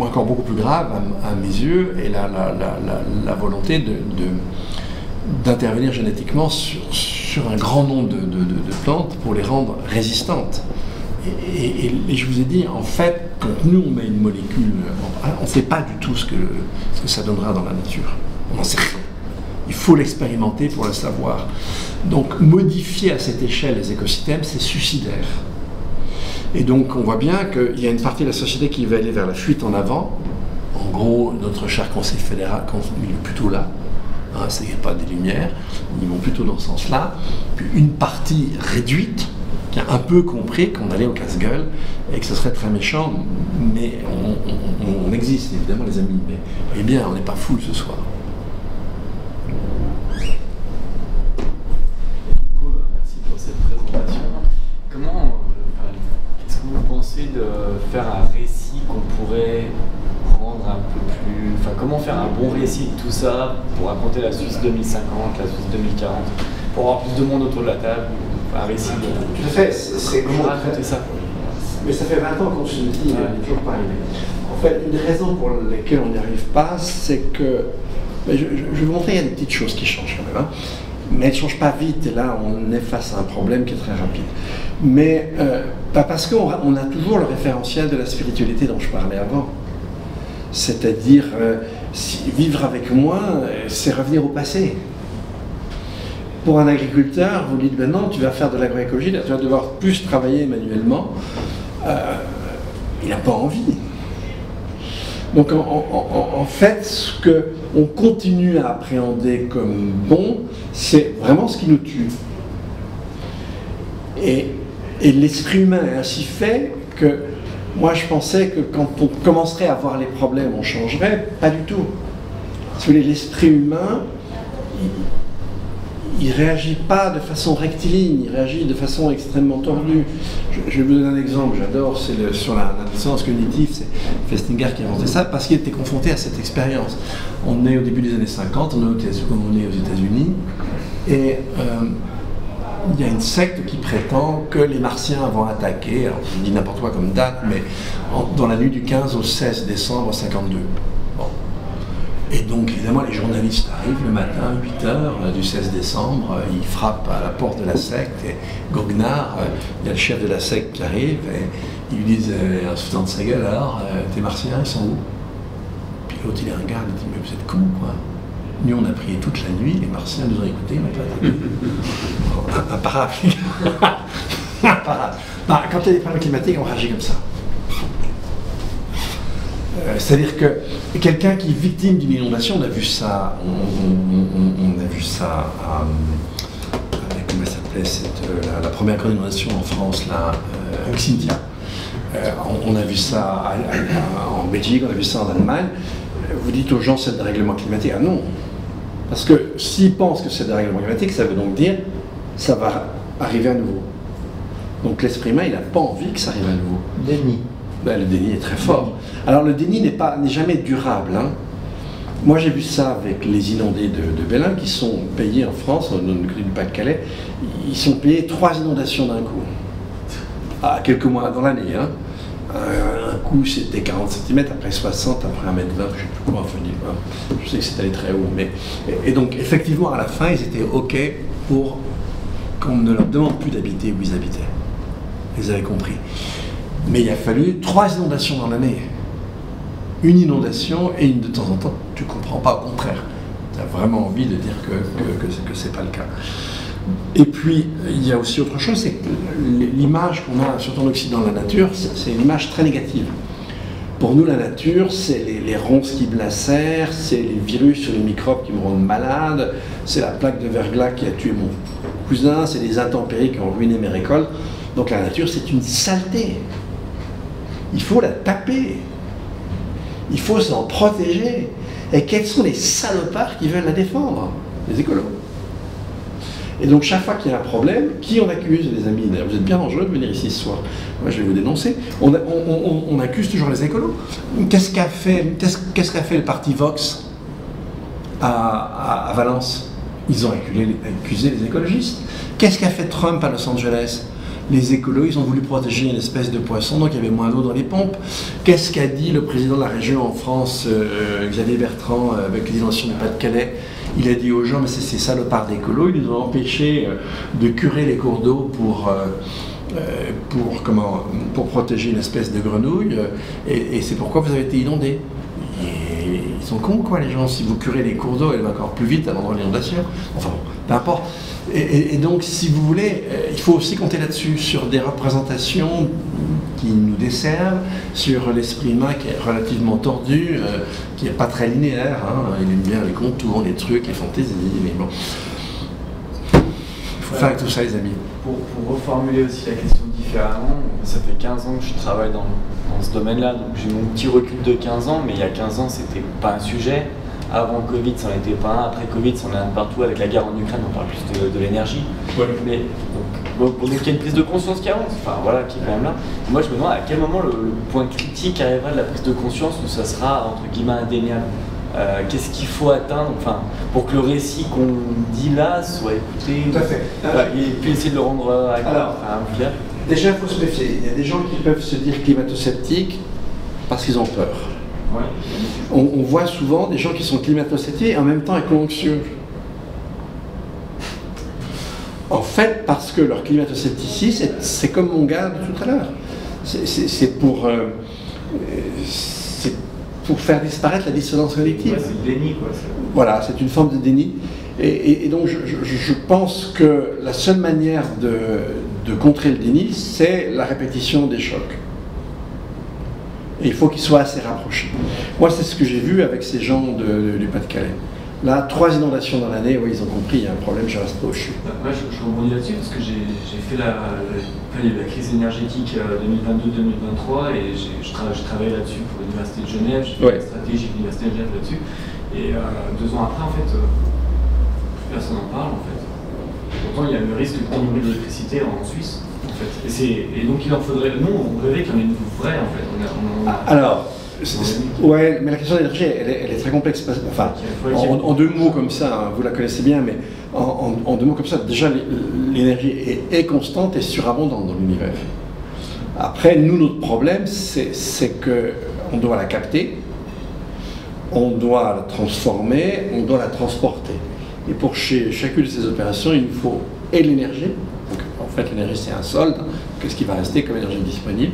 encore beaucoup plus grave, à mes yeux, est la volonté d'intervenir génétiquement sur un grand nombre de plantes pour les rendre résistantes. Et je vous ai dit, en fait, quand nous on met une molécule, on ne sait pas du tout ce que ça donnera dans la nature. On n'en sait rien. Il faut l'expérimenter pour le savoir. Donc modifier à cette échelle les écosystèmes, c'est suicidaire. Et donc on voit bien qu'il y a une partie de la société qui va aller vers la fuite en avant. En gros, notre cher conseil fédéral, il est plutôt là. Hein, il n'y a pas des lumières, ils vont plutôt dans ce sens-là. Puis une partie réduite qui a un peu compris qu'on allait au casse-gueule et que ce serait très méchant, mais on existe évidemment les amis. Mais voyez bien, on n'est pas fous ce soir. Merci pour cette présentation. Qu'est-ce que vous pensez de faire un récit qu'on pourrait rendre un peu plus... Enfin, comment faire un bon récit de tout ça pour raconter la Suisse 2050, la Suisse 2040, pour avoir plus de monde autour de la table, un récit de... Tout à fait, c'est comment raconter ça. Mais ça fait 20 ans qu'on se dit, il n'est toujours pas arrivé. En fait, une des raisons pour lesquelles on n'y arrive pas, c'est que... Je vais vous montrer, il y a des petites choses qui changent quand même. Hein. Mais elles ne changent pas vite, et là on est face à un problème qui est très rapide. Mais parce qu'on a toujours le référentiel de la spiritualité dont je parlais avant. C'est-à-dire, vivre avec moins, c'est revenir au passé. Pour un agriculteur, vous dites, ben non, tu vas faire de l'agroécologie, tu vas devoir plus travailler manuellement. Il n'a pas envie. Donc en fait, ce qu'on continue à appréhender comme bon, c'est vraiment ce qui nous tue. Et l'esprit humain est ainsi fait que moi je pensais que quand on commencerait à voir les problèmes, on changerait. Pas du tout. Si vous voulez, l'esprit humain, il ne réagit pas de façon rectiligne, il réagit de façon extrêmement tordue. Je vais vous donner un exemple, j'adore, c'est sur la dissonance cognitive, c'est Festinger qui a inventé ça, parce qu'il était confronté à cette expérience. On est au début des années 50, on est aux États-Unis, et il y a une secte qui prétend que les Martiens vont attaquer, alors je dis n'importe quoi comme date, mais dans la nuit du 15 au 16 décembre 52. Bon. Et donc, évidemment, les journalistes arrivent le matin, 8h du 16 décembre, ils frappent à la porte de la secte, et Goguenard, il y a le chef de la secte qui arrive, et ils lui disent, en se foutant de sa gueule, alors, tes Martiens, ils sont où? Puis l'autre, il les regarde, il dit, mais vous êtes cons, quoi. Nous, on a prié toute la nuit, les Martiens nous ont écoutés, ils n'ont pas attaqué. Un parapluie. Un parapluie. Quand il y a des problèmes climatiques, on réagit comme ça. C'est-à-dire que quelqu'un qui est victime d'une inondation, on a vu ça, on a vu ça avec, comment ça s'appelait, la première grande inondation en France, là, Cynthia. On a vu ça en Belgique, on a vu ça en Allemagne. Vous dites aux gens c'est le dérèglement climatique. Ah non. Parce que s'ils pensent que c'est le dérèglement climatique, ça veut donc dire ça va arriver à nouveau. Donc l'esprit humain, il n'a pas envie que ça arrive à nouveau. Déni. Ben, le déni est très fort. Alors le déni n'est jamais durable. Hein. Moi j'ai vu ça avec les inondés de Belin qui sont payés en France, dans le côté du Pas-de-Calais, ils sont payés 3 inondations d'un coup. À quelques mois dans l'année. Hein. Un coup c'était 40 cm, après 60, après 1,20 m, je ne sais plus quoi, enfin, je sais que c'est allé très haut. Mais, et donc effectivement à la fin ils étaient OK pour qu'on ne leur demande plus d'habiter où ils habitaient. Ils avaient compris. Mais il a fallu 3 inondations dans l'année. Une inondation et une de temps en temps. Tu ne comprends pas, au contraire. Tu as vraiment envie de dire que ce n'est pas le cas. Et puis, il y a aussi autre chose, c'est que l'image qu'on a, surtout en Occident, de la nature, c'est une image très négative. Pour nous, la nature, c'est les ronces qui me lacèrent, c'est les virus ou les microbes qui me rendent malade, c'est la plaque de verglas qui a tué mon cousin, c'est les intempéries qui ont ruiné mes récoltes. Donc la nature, c'est une saleté. Il faut la taper. Il faut s'en protéger. Et quels sont les salopards qui veulent la défendre? Les écolos. Et donc chaque fois qu'il y a un problème, qui on accuse, les amis? D'ailleurs, vous êtes bien dangereux de venir ici ce soir. Moi, je vais vous dénoncer. On accuse toujours les écolos. Qu'est-ce qu'a fait le parti Vox à Valence? Ils ont accusé les écologistes. Qu'est-ce qu'a fait Trump à Los Angeles? Les écolos, ils ont voulu protéger une espèce de poisson, donc il y avait moins d'eau dans les pompes. Qu'est-ce qu'a dit le président de la région en France, Xavier Bertrand, avec les inondations du Pas-de-Calais? Il a dit aux gens, mais c'est ces salopards d'écolos, ils nous ont empêché de curer les cours d'eau pour protéger une espèce de grenouille, et c'est pourquoi vous avez été inondés. Et ils sont cons, quoi, les gens. Si vous curez les cours d'eau, elle va encore plus vite à l'endroit de l'inondation. Enfin bon, peu importe. Et donc, si vous voulez, il faut aussi compter là-dessus, sur des représentations qui nous desservent, sur l'esprit humain qui est relativement tordu, qui n'est pas très linéaire. Hein. Il aime bien les contours, les trucs, les fantaisies, mais bon. Il faut faire avec tout ça, les amis. Pour reformuler aussi la question différemment, ça fait 15 ans que je travaille dans ce domaine-là, donc j'ai mon petit recul de 15 ans, mais il y a 15 ans, c'était pas un sujet. Avant Covid, ça n'en était pas un. Après Covid, ça en est un partout. Avec la guerre en Ukraine, on parle plus de l'énergie. Ouais. Mais donc il y a une prise de conscience qui avance, enfin voilà, qui est quand même là. Moi, je me demande à quel moment le point critique arrivera de la prise de conscience où ça sera entre guillemets indéniable. Qu'est-ce qu'il faut atteindre, enfin, pour que le récit qu'on dit là soit écouté. Tout à fait. Et puis essayer de le rendre fiable. Déjà, il faut se méfier. Il y a des gens qui peuvent se dire climato-sceptiques parce qu'ils ont peur. Ouais. On voit souvent des gens qui sont climato-sceptiques et en même temps éco-anxieux. En fait, parce que leur climato-scepticisme, c'est comme mon gars de tout à l'heure. C'est pour faire disparaître la dissonance cognitive. Ouais, c'est le déni, quoi. Voilà, c'est une forme de déni. Et donc je pense que la seule manière de contrer le déni, c'est la répétition des chocs. Et il faut qu'ils soient assez rapprochés. Moi, c'est ce que j'ai vu avec ces gens du Pas-de-Calais. Là, 3 inondations dans l'année, oui, ils ont compris, il y a un problème, je reste pas où je suis. Moi, je rebondis là-dessus parce que j'ai fait la crise énergétique 2022-2023 et je travaille là-dessus pour l'Université de Genève, j'ai fait la stratégie de l'Université de Genève là-dessus. Et 2 ans après, en fait, plus personne n'en parle, en fait. Pourtant, il y a le risque de pénurie d'électricité en Suisse. En fait. Et donc il en faudrait. Nous, on rêvait qu'il y en ait une vraie en fait. Alors, ouais, mais la question de l'énergie, elle est très complexe. Enfin, en 2 mots comme ça, hein, vous la connaissez bien, mais en 2 mots comme ça, déjà l'énergie est constante et surabondante dans l'univers. Après, nous, notre problème, c'est qu'on doit la capter, on doit la transformer, on doit la transporter. Et pour chacune de ces opérations, il nous faut et l'énergie. Donc, en fait, l'énergie, c'est un solde. Qu'est-ce qui va rester comme énergie disponible?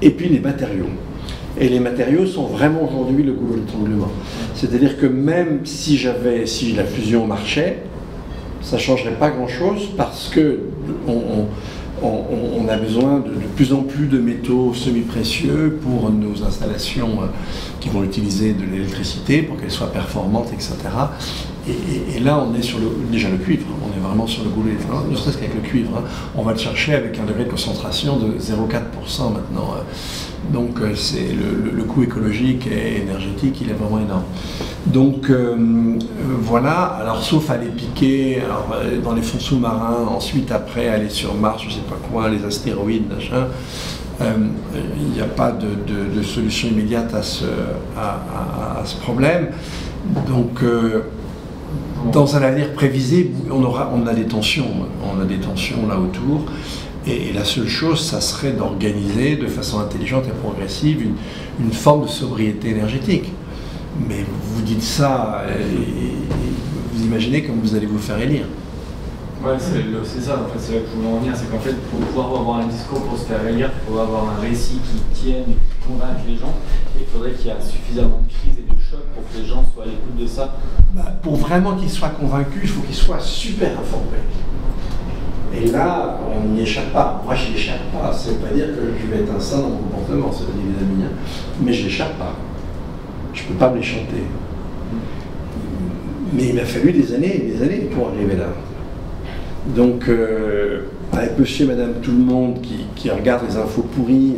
Et puis les matériaux. Et les matériaux sont vraiment aujourd'hui le goulot d'étranglement. C'est-à-dire que même si la fusion marchait, ça ne changerait pas grand-chose parce que on a besoin de plus en plus de métaux semi-précieux pour nos installations qui vont utiliser de l'électricité pour qu'elles soient performantes, etc. Et là, on est sur déjà le cuivre, on est vraiment sur le goulot d'étranglement, ne serait-ce qu'avec le cuivre. Hein. On va le chercher avec un degré de concentration de 0,4% maintenant. Donc c'est le coût écologique et énergétique, il est vraiment énorme. Donc voilà, alors sauf aller piquer dans les fonds sous-marins, ensuite après aller sur Mars, je ne sais pas quoi, les astéroïdes, machin, il n'y a pas de solution immédiate à ce problème. Donc dans un avenir prévisible, on a des tensions là autour. Et la seule chose, ça serait d'organiser de façon intelligente et progressive une forme de sobriété énergétique. Mais vous dites ça, et vous imaginez comme vous allez vous faire élire. Ouais, c'est ça, en fait, c'est là que je voulais en venir, c'est qu'en fait, pour pouvoir avoir un discours pour se faire élire, il faut avoir un récit qui tienne et qui convainque les gens. Et il faudrait qu'il y ait suffisamment de crise et de choc pour que les gens soient à l'écoute de ça. Pour vraiment qu'ils soient convaincus, il faut qu'ils soient super informés. Et là, on n'y échappe pas. Moi, je n'y échappe pas. Ça ne veut pas dire que je vais être un saint dans mon comportement, ça veut dire les amis. Mais je n'y échappe pas. Je ne peux pas me les chanter. Mais il m'a fallu des années pour arriver là. Donc, avec monsieur et madame tout le monde qui regarde les infos pourries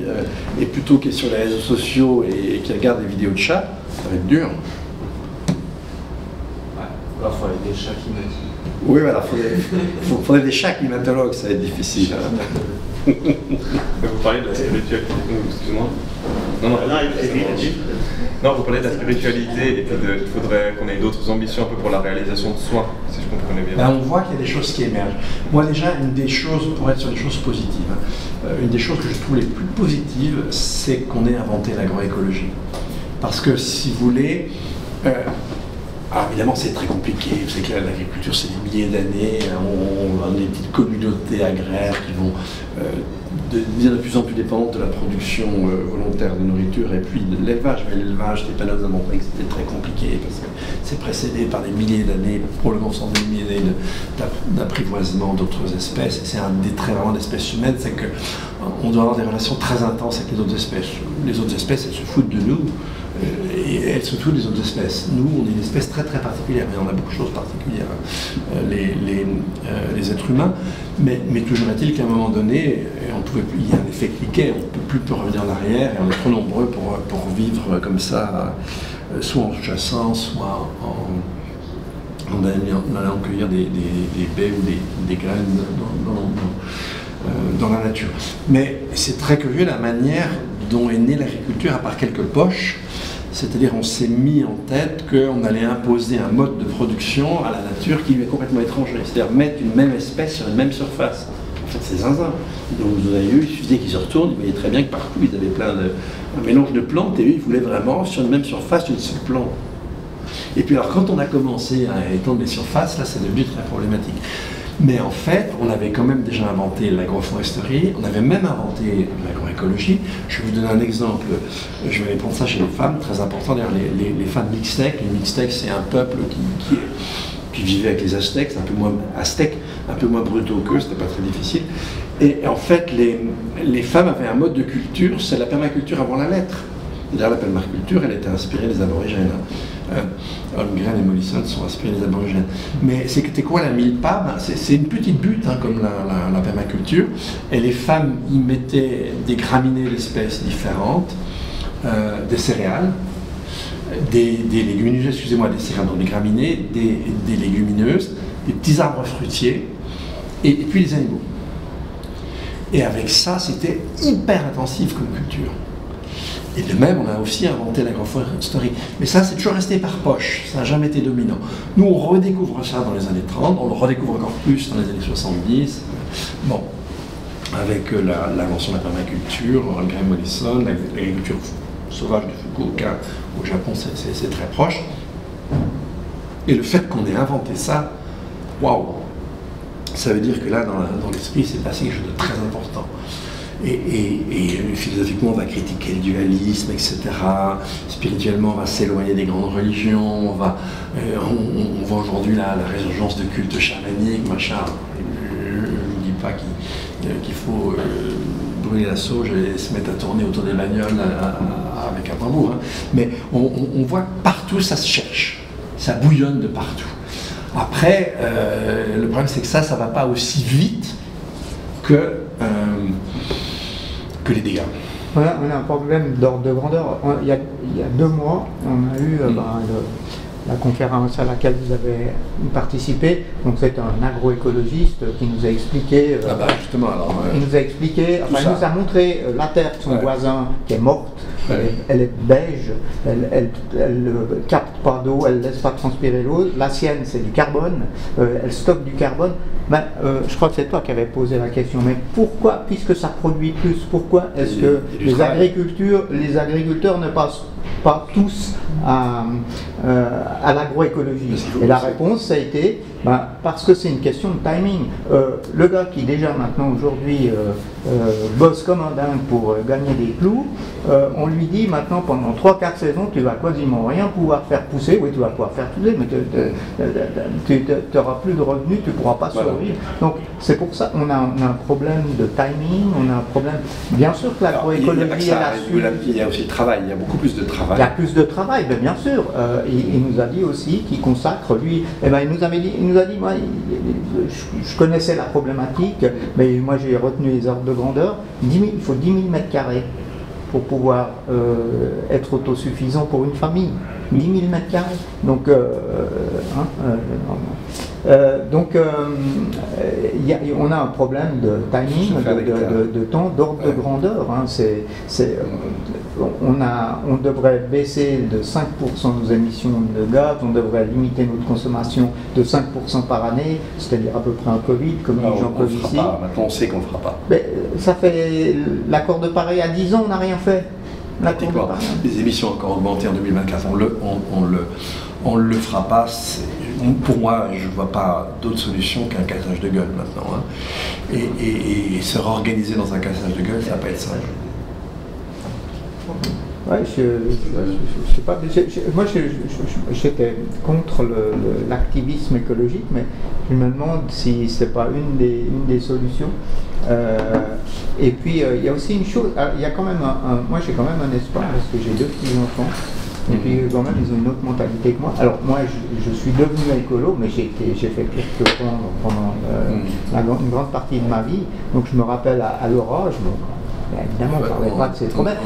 et plutôt qui est sur les réseaux sociaux et qui regarde des vidéos de chats, ça va être dur. Ouais, parfois il y a des chats qui mettent. Oui, voilà, il faudrait des chats climatologues, ça va être difficile. Hein. Vous parlez de la spiritualité, excuse-moi. Non, vous parlez de la spiritualité et puis il faudrait qu'on ait d'autres ambitions un peu pour la réalisation de soi, si je comprenais bien. Ben, on voit qu'il y a des choses qui émergent. Moi déjà, une des choses, pour être sur des choses positives, une des choses que je trouve les plus positives, c'est qu'on ait inventé l'agroécologie. Parce que si vous voulez, alors évidemment c'est très compliqué, vous savez que l'agriculture c'est des milliers d'années, on a des petites communautés agraires qui vont devenir de plus en plus dépendantes de la production volontaire de nourriture et puis de l'élevage. Mais l'élevage, Stéphane nous a montré que c'était très compliqué parce que c'est précédé par des milliers d'années, probablement sans des milliers d'années d'apprivoisement d'autres espèces. Et c'est un des traits vraiment d'espèces humaines, c'est qu'on doit avoir des relations très intenses avec les autres espèces. Les autres espèces, elles se foutent de nous. Et elles se foutent des autres espèces. Nous, on est une espèce très très particulière, mais on a beaucoup de choses particulières, les êtres humains. Mais toujours est-il qu'à un moment donné, il y a un effet cliquet, on ne peut plus revenir en arrière, et on est trop nombreux pour vivre comme ça, soit en chassant, soit en allant cueillir des baies ou des graines dans la nature. Mais c'est très curieux la manière dont est née l'agriculture, à part quelques poches. C'est-à-dire on s'est mis en tête qu'on allait imposer un mode de production à la nature qui lui est complètement étranger. C'est-à-dire mettre une même espèce sur une même surface. En fait, c'est zinzin. Donc vous avez vu, il suffisait qu'ils se retournent, ils voyaient très bien que partout ils avaient un mélange de plantes et eux ils voulaient vraiment sur une même surface une seule plante. Et puis alors quand on a commencé à étendre les surfaces, là c'est devenu très problématique. Mais en fait, on avait quand même déjà inventé l'agroforesterie, on avait même inventé l'agroécologie. Je vais vous donner un exemple, je vais prendre ça chez les femmes, très important d'ailleurs, les femmes mixtèques. Les mixtèques, c'est un peuple qui vivait avec les Aztèques, un peu moins brutaux qu'eux, c'était pas très difficile. Et en fait, les femmes avaient un mode de culture, c'est la permaculture avant la lettre. D'ailleurs, la permaculture, elle était inspirée des aborigènes. Holmgren et Mollison sont inspirés des aborigènes. Mais c'était quoi la milpa? C'est une petite butte, comme la permaculture. Et les femmes y mettaient des graminées d'espèces différentes, des céréales, des légumineuses, excusez-moi, des céréales, donc des graminées, des légumineuses, des petits arbres fruitiers, et puis les animaux. Et avec ça, c'était hyper intensif comme culture. Et de même, on a aussi inventé l'agroforesterie. Mais ça, c'est toujours resté par poche, ça n'a jamais été dominant. Nous, on redécouvre ça dans les années 30, on le redécouvre encore plus dans les années 70. Bon, avec l'invention de la permaculture, Holmgren et Mollison, l'agriculture sauvage de Fukuoka, au Japon, c'est très proche. Et le fait qu'on ait inventé ça, waouh! Ça veut dire que là, dans l'esprit, c'est passé quelque chose de très important. Et philosophiquement, on va critiquer le dualisme, etc. Spirituellement, on va s'éloigner des grandes religions. On voit aujourd'hui la résurgence de cultes chamaniques, machin. Je ne vous dis pas qu'il faut brûler la sauge et se mettre à tourner autour des bagnoles avec un tambour. Mais on voit que partout, ça se cherche. Ça bouillonne de partout. Après, le problème, c'est que ça ne va pas aussi vite que les dégâts. On a un problème d'ordre de grandeur. Il y a 2 mois, on a eu la conférence à laquelle vous avez participé. Donc c'est un agroécologiste qui nous a expliqué. Justement, alors. Il nous a expliqué, il nous a montré la terre de son voisin qui est morte. Elle est beige, elle ne capte pas d'eau, elle ne laisse pas transpirer l'eau. La sienne, c'est du carbone, elle stocke du carbone. Je crois que c'est toi qui avais posé la question, mais pourquoi, puisque ça produit plus, pourquoi est-ce que les agriculteurs ne passent pas tous à l'agroécologie? Et la réponse, ça a été parce que c'est une question de timing. Le gars qui déjà maintenant aujourd'hui bosse comme un dingue pour gagner des clous, on lui dit maintenant pendant 3-4 saisons tu vas quasiment rien pouvoir faire pousser. Oui, tu vas pouvoir faire pousser, mais tu n'auras plus de revenus, tu ne pourras pas survivre. Donc c'est pour ça qu'on a un problème de timing, on a un problème. Bien sûr que l'agroécologie est là-dessus. Il y a aussi le travail, il y a beaucoup plus de travail. Il y a plus de travail, mais bien sûr. Il nous a dit aussi qu'il consacre, lui, il nous a dit, moi, je connaissais la problématique, mais moi j'ai retenu les ordres de grandeur. Il faut 10 000 mètres carrés pour pouvoir être autosuffisant pour une famille. 10 000 mètres carrés. Donc, on a un problème de timing, de temps, d'ordre de grandeur. On devrait baisser de 5% nos émissions de gaz, on devrait limiter notre consommation de 5% par année, c'est-à-dire à peu près un Covid, comme les gens peuvent ici. Maintenant, on sait qu'on ne le fera pas. Mais ça fait l'accord de Paris à 10 ans, on n'a rien fait. Les émissions ont encore augmenté en 2024, on le fera pas. Pour moi, je ne vois pas d'autre solution qu'un cassage de gueule maintenant. Et se réorganiser dans un cassage de gueule, ça va pas être simple. Ouais, je sais pas. Moi, j'étais contre l'activisme écologique, mais je me demande si c'est pas une des solutions. Et puis, il y a aussi une chose. Il y a quand même moi, j'ai quand même un espoir parce que j'ai 2 petits-enfants. Et puis, quand même, ils ont une autre mentalité que moi. Alors, moi, je suis devenu écolo, mais j'ai fait pire que pendant une grande partie de ma vie. Donc, je me rappelle à l'orage. Évidemment, on ne parlait pas de ces problèmes.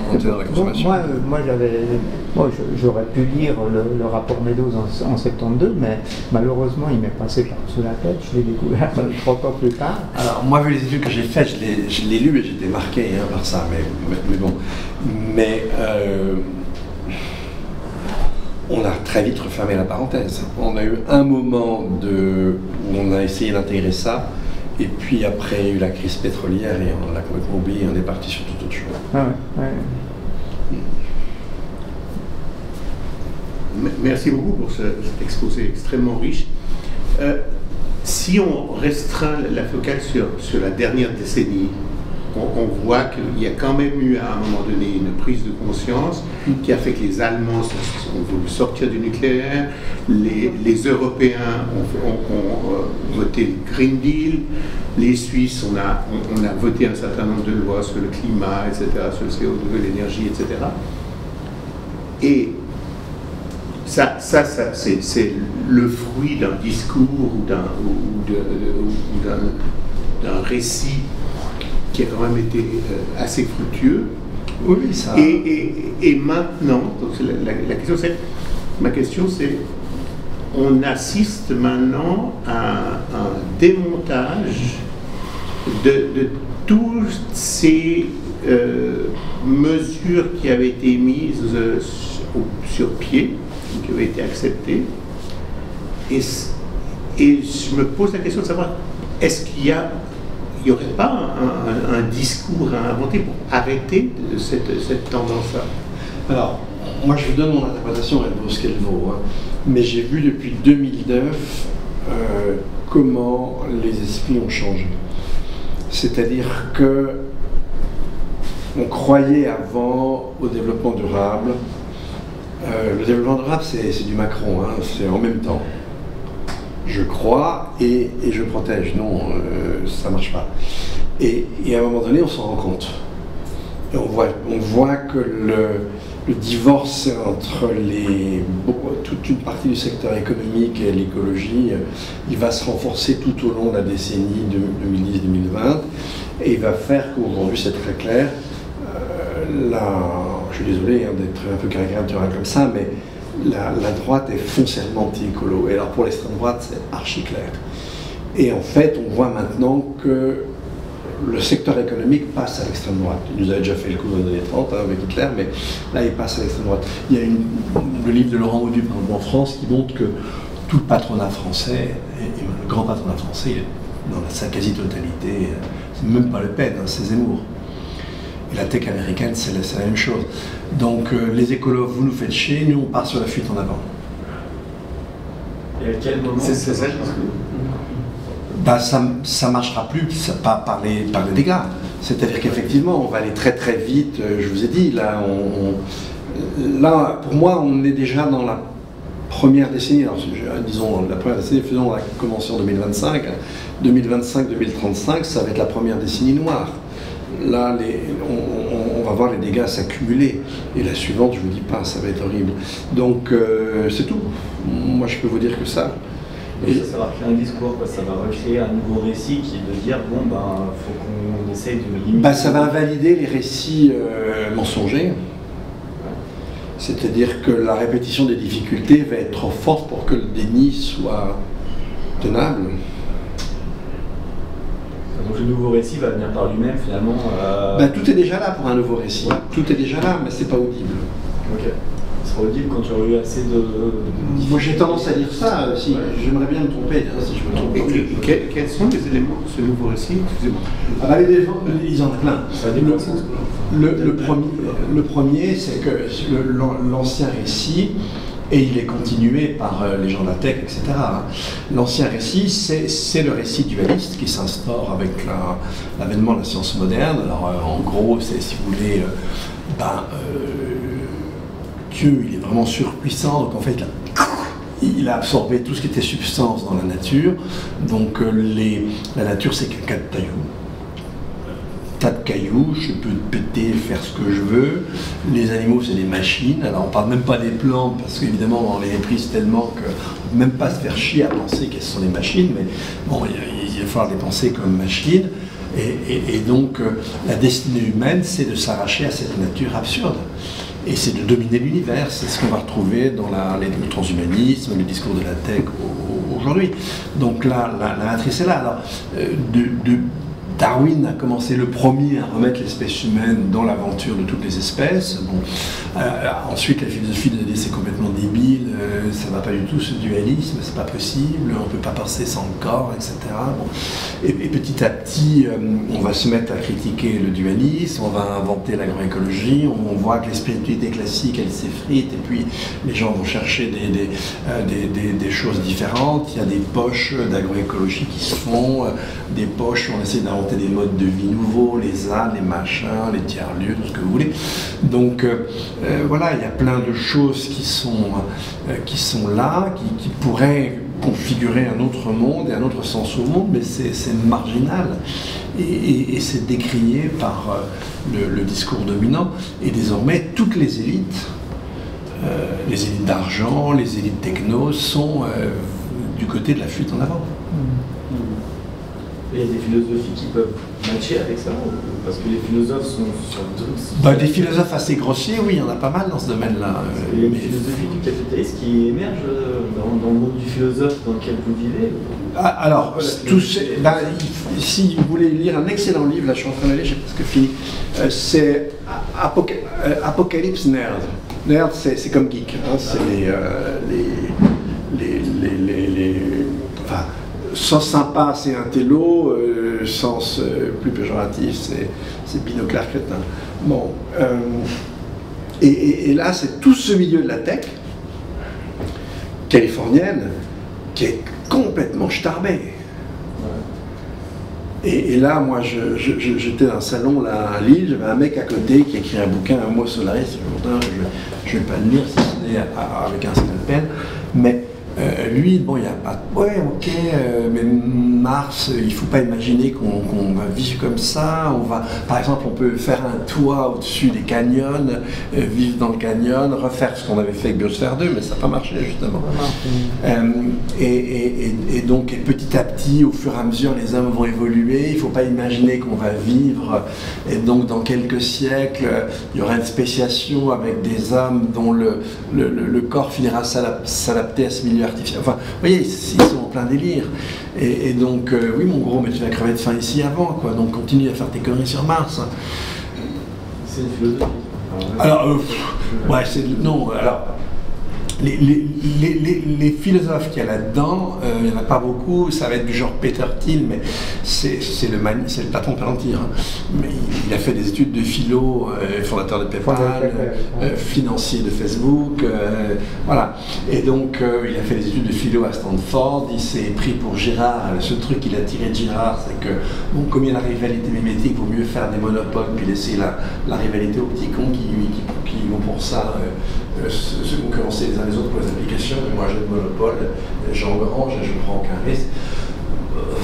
Donc, moi, j'aurais pu lire le rapport Meadows en 72, mais malheureusement, il m'est passé par-dessus la tête. Je l'ai découvert 3 ans plus tard. Alors, moi, vu les études que j'ai faites, je l'ai lu et j'étais marqué par ça. Mais bon. Mais on a très vite refermé la parenthèse. On a eu un moment où on a essayé d'intégrer ça. Et puis après, il y a eu la crise pétrolière et on l'a complètement oublié, on est parti sur tout autre chose. Merci beaucoup pour cet exposé extrêmement riche. si on restreint la focale sur la dernière décennie, on voit qu'il y a quand même eu à un moment donné une prise de conscience qui a fait que les Allemands ont voulu sortir du nucléaire, les Européens ont voté le Green Deal, les Suisses, on a voté un certain nombre de lois sur le climat, etc., sur le CO2, l'énergie, etc. Et ça c'est le fruit d'un discours ou d'un récit qui a quand même été assez fructueux. Oui, ça. Et maintenant, donc ma question c'est, on assiste maintenant à un démontage de toutes ces mesures qui avaient été mises sur pied, qui avaient été acceptées. Et je me pose la question de savoir, est-ce qu'il n'y aurait pas un discours à inventer pour arrêter cette tendance-là? Alors, moi je vous donne mon interprétation, elle vaut ce qu'elle vaut, hein. Mais j'ai vu depuis 2009 comment les esprits ont changé. C'est-à-dire que on croyait avant au développement durable. Le développement durable, c'est du Macron, hein, c'est en même temps. Je crois et je protège. Non, ça ne marche pas. Et à un moment donné, on s'en rend compte. Et on voit que le divorce entre toute une partie du secteur économique et l'écologie, il va se renforcer tout au long de la décennie 2010-2020. Et il va faire qu'aujourd'hui, c'est très clair. Je suis désolé hein, d'être un peu caricatural comme ça, mais la droite est foncièrement anti-écolo. Et alors pour l'extrême droite, c'est archi clair. Et en fait, on voit maintenant que le secteur économique passe à l'extrême droite. Il nous avait déjà fait le coup dans les années 30 hein, avec Hitler, mais là, il passe à l'extrême droite. Il y a le livre de Laurent Mauduit, par exemple, en France, qui montre que tout le patronat français, et le grand patronat français, dans sa quasi-totalité, c'est même pas Le Pen, hein, c'est Zemmour. Et la tech américaine, c'est la même chose. Donc les écolos, vous nous faites chier, nous on part sur la fuite en avant. Et à quel moment c'est ça, bah, ça ne marchera plus, pas par les dégâts. C'est-à-dire qu'effectivement, on va aller très très vite, je vous ai dit, là, là, pour moi, on est déjà dans la première décennie. Alors, disons, la première décennie, faisons la commencer en 2025. 2025-2035, ça va être la première décennie noire. Là, on va voir les dégâts s'accumuler. Et la suivante, je ne vous dis pas, ça va être horrible. Donc, c'est tout. Moi, je peux vous dire que ça. Et ça va créer un discours, quoi. Ça va recréer un nouveau récit qui est de dire, bon, ben, faut qu'on essaye de limiter. Ben, ça va invalider les récits mensongers. C'est-à-dire que la répétition des difficultés va être trop forte pour que le déni soit tenable. Donc le nouveau récit va venir par lui-même finalement. Ben, tout est déjà là pour un nouveau récit. Tout est déjà là, mais c'est pas audible. Ok. Ce sera audible quand tu auras eu assez de... Moi j'ai tendance à dire ça, si, j'aimerais bien me tromper, hein, si je me trompe. Quels sont les éléments de ce nouveau récit? Excusez-moi. Ah bah, ils en ont plein. Le premier, c'est que l'ancien récit, et il est continué par les gens de la tech, etc. Hein. L'ancien récit, c'est le récit dualiste qui s'instaure avec l'avènement de la science moderne. Alors en gros, c'est, si vous voulez, Dieu, il est vraiment surpuissant, donc en fait, il a absorbé tout ce qui était substance dans la nature. Donc la nature, c'est qu'un tas de cailloux, je peux péter, faire ce que je veux. Les animaux, c'est des machines. Alors, on ne parle même pas des plantes, parce qu'évidemment, on les méprise tellement qu'on ne peut même pas se faire chier à penser qu'elles sont des machines, mais bon, il va falloir les penser comme machines. Et donc, la destinée humaine, c'est de s'arracher à cette nature absurde. Et c'est de dominer l'univers, c'est ce qu'on va retrouver dans le transhumanisme, le discours de la tech aujourd'hui. Donc là, la matrice est là. Alors, Darwin a commencé le premier à remettre l'espèce humaine dans l'aventure de toutes les espèces. Bon, ensuite, la philosophie nous a dit c'est complètement débile, ça ne va pas du tout ce dualisme, c'est pas possible, on ne peut pas penser sans le corps, etc. Bon. Et petit à petit, on va se mettre à critiquer le dualisme, on va inventer l'agroécologie, on voit que les spiritualités classiques, elles s'effritent, et puis les gens vont chercher des choses différentes. Il y a des poches d'agroécologie qui se font, des poches où on essaie d'inventer des modes de vie nouveaux, les ânes, les machins, les tiers-lieux, tout ce que vous voulez. Donc voilà, il y a plein de choses qui sont là, qui pourraient configurer un autre monde et un autre sens au monde, mais c'est marginal et c'est décrié par le discours dominant. Et désormais, toutes les élites d'argent, les élites techno sont du côté de la fuite en avant. Il y a des philosophies qui peuvent matcher avec ça, parce que les philosophes sont sur deux. Des philosophes assez grossiers, oui, il y en a pas mal dans ce domaine-là. Il y a une philosophie du capitalisme qui émerge dans le monde du philosophe dans lequel vous vivez. Alors, si vous voulez lire un excellent livre, là je suis en train d'aller, j'ai presque fini, c'est Apocalypse Nerd. Nerd, c'est comme geek, hein, c'est enfin, sens sympa, c'est un télo, sens plus péjoratif, c'est binoclard crétin. Bon, et là, c'est tout ce milieu de la tech californienne qui est complètement starbé. Et là, moi, j'étais dans un salon là, à Lille, j'avais un mec à côté qui écrit un bouquin, un mot Solaris, je ne vais pas le lire si ce n'est avec un scalpel, mais lui, bon, il n'y a pas de... Ouais, ok, mais Mars, il ne faut pas imaginer qu'on va vivre comme ça. Par exemple, on peut faire un toit au-dessus des canyons, vivre dans le canyon, refaire ce qu'on avait fait avec Biosphère 2, mais ça n'a pas marché, justement. Et donc, petit à petit, au fur et à mesure, les hommes vont évoluer. Il ne faut pas imaginer qu'on va vivre. Et donc, dans quelques siècles, il y aura une spéciation avec des hommes dont le corps finira s'adapter à ce milieu artificiel. Enfin, vous voyez, ils sont en plein délire. Et donc, oui, mon gros, mais tu vas crever de faim ici avant, quoi. Donc, continue à faire tes conneries sur Mars. C'est une philosophie. Alors, ouais, non, alors... Les philosophes qu'il y a là-dedans, il n'y en a pas beaucoup, ça va être du genre Peter Thiel, mais c'est le patron de Palantir. Hein. Mais il a fait des études de philo, fondateur de PayPal, financier de Facebook, voilà. Et donc, il a fait des études de philo à Stanford, il s'est pris pour Girard. Le seul truc qu'il a tiré de Girard, c'est que, bon, comme il y a la rivalité mimétique, il vaut mieux faire des monopoles puis laisser la rivalité aux petits cons qui vont pour ça se concurrencer les uns les autres pour les applications. Mais moi j'ai le monopole, j'engrange et je ne prends aucun risque.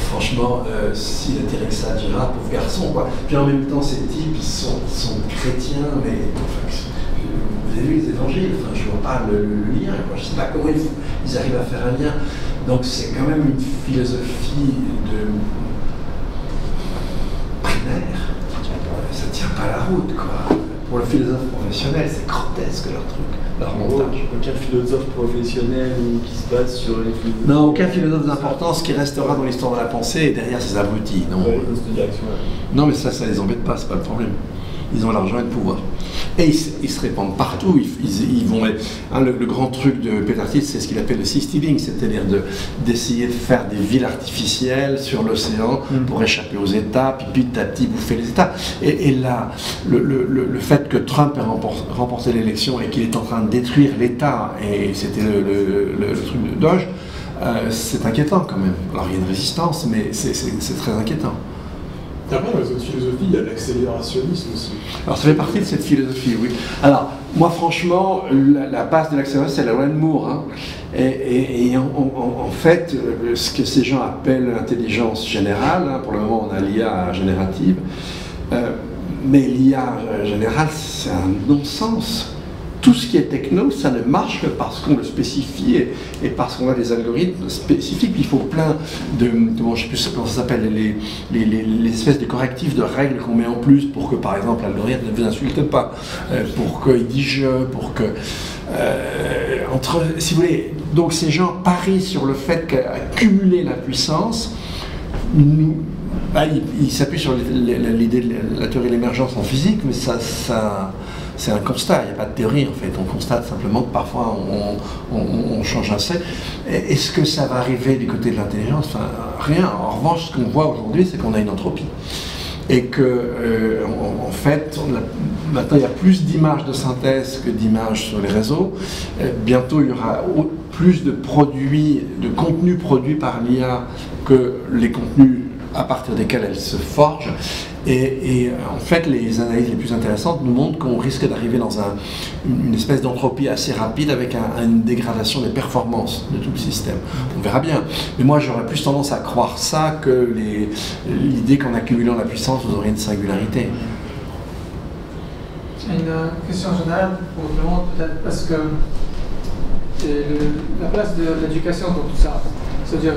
Franchement, s'il a tiré que ça, Girard, pauvre garçon, quoi. Puis en même temps, ces types, ils sont chrétiens, mais enfin, vous avez vu les évangiles, enfin, je ne vois pas le lien, quoi. Je ne sais pas comment ils arrivent à faire un lien. Donc c'est quand même une philosophie de primaire. Ça ne tient pas la route, quoi. Pour le philosophe professionnel, c'est grotesque leur truc, leur montage. Aucun philosophe professionnel qui se base sur les philosophes. Non, aucun philosophe d'importance qui restera dans l'histoire de la pensée et derrière ces abrutis. Non, non mais ça les embête pas, c'est pas le problème. Ils ont l'argent et le pouvoir. Et ils se répandent partout. Ils vont être, hein, le grand truc de Peter Thiel, c'est ce qu'il appelle le sea stealing, c'est-à-dire d'essayer de faire des villes artificielles sur l'océan pour échapper aux États, puis petit à petit bouffer les États. Et là, le fait que Trump ait remporté l'élection et qu'il est en train de détruire l'État, et c'était le truc de Doge, c'est inquiétant quand même. Alors il y a une résistance, mais c'est très inquiétant. Après, dans les autres philosophies, il y a l'accélérationnisme aussi. Alors, ça fait partie de cette philosophie, oui. Alors, moi, franchement, la base de l'accélération, c'est la loi de Moore. Hein. Et en fait, ce que ces gens appellent l'intelligence générale, hein, pour le moment, on a l'IA générative, mais l'IA générale, c'est un non-sens. Tout ce qui est techno, ça ne marche que parce qu'on le spécifie et parce qu'on a des algorithmes spécifiques. Il faut plein de bon, je ne sais plus comment ça s'appelle, les espèces de correctifs, de règles qu'on met en plus pour que, par exemple, l'algorithme ne vous insulte pas, pour qu'il dise je, pour que... si vous voulez, donc ces gens parient sur le fait qu'accumuler la puissance Il s'appuie sur l'idée de la théorie de l'émergence en physique, mais c'est un constat, il n'y a pas de théorie en fait. On constate simplement que parfois on change un set. Est-ce que ça va arriver du côté de l'intelligence? Enfin, rien. En revanche, ce qu'on voit aujourd'hui, c'est qu'on a une entropie. Et que, en fait, maintenant il y a plus d'images de synthèse que d'images sur les réseaux. Bientôt il y aura plus de produits, de contenus produits par l'IA que les contenus à partir desquels elle se forge. Et en fait, les analyses les plus intéressantes nous montrent qu'on risque d'arriver dans une espèce d'entropie assez rapide avec une dégradation des performances de tout le système. On verra bien. Mais moi, j'aurais plus tendance à croire ça que l'idée qu'en accumulant la puissance, vous aurez une singularité. Une question générale pour tout le monde, peut-être, parce que la place de l'éducation dans tout ça, c'est-à-dire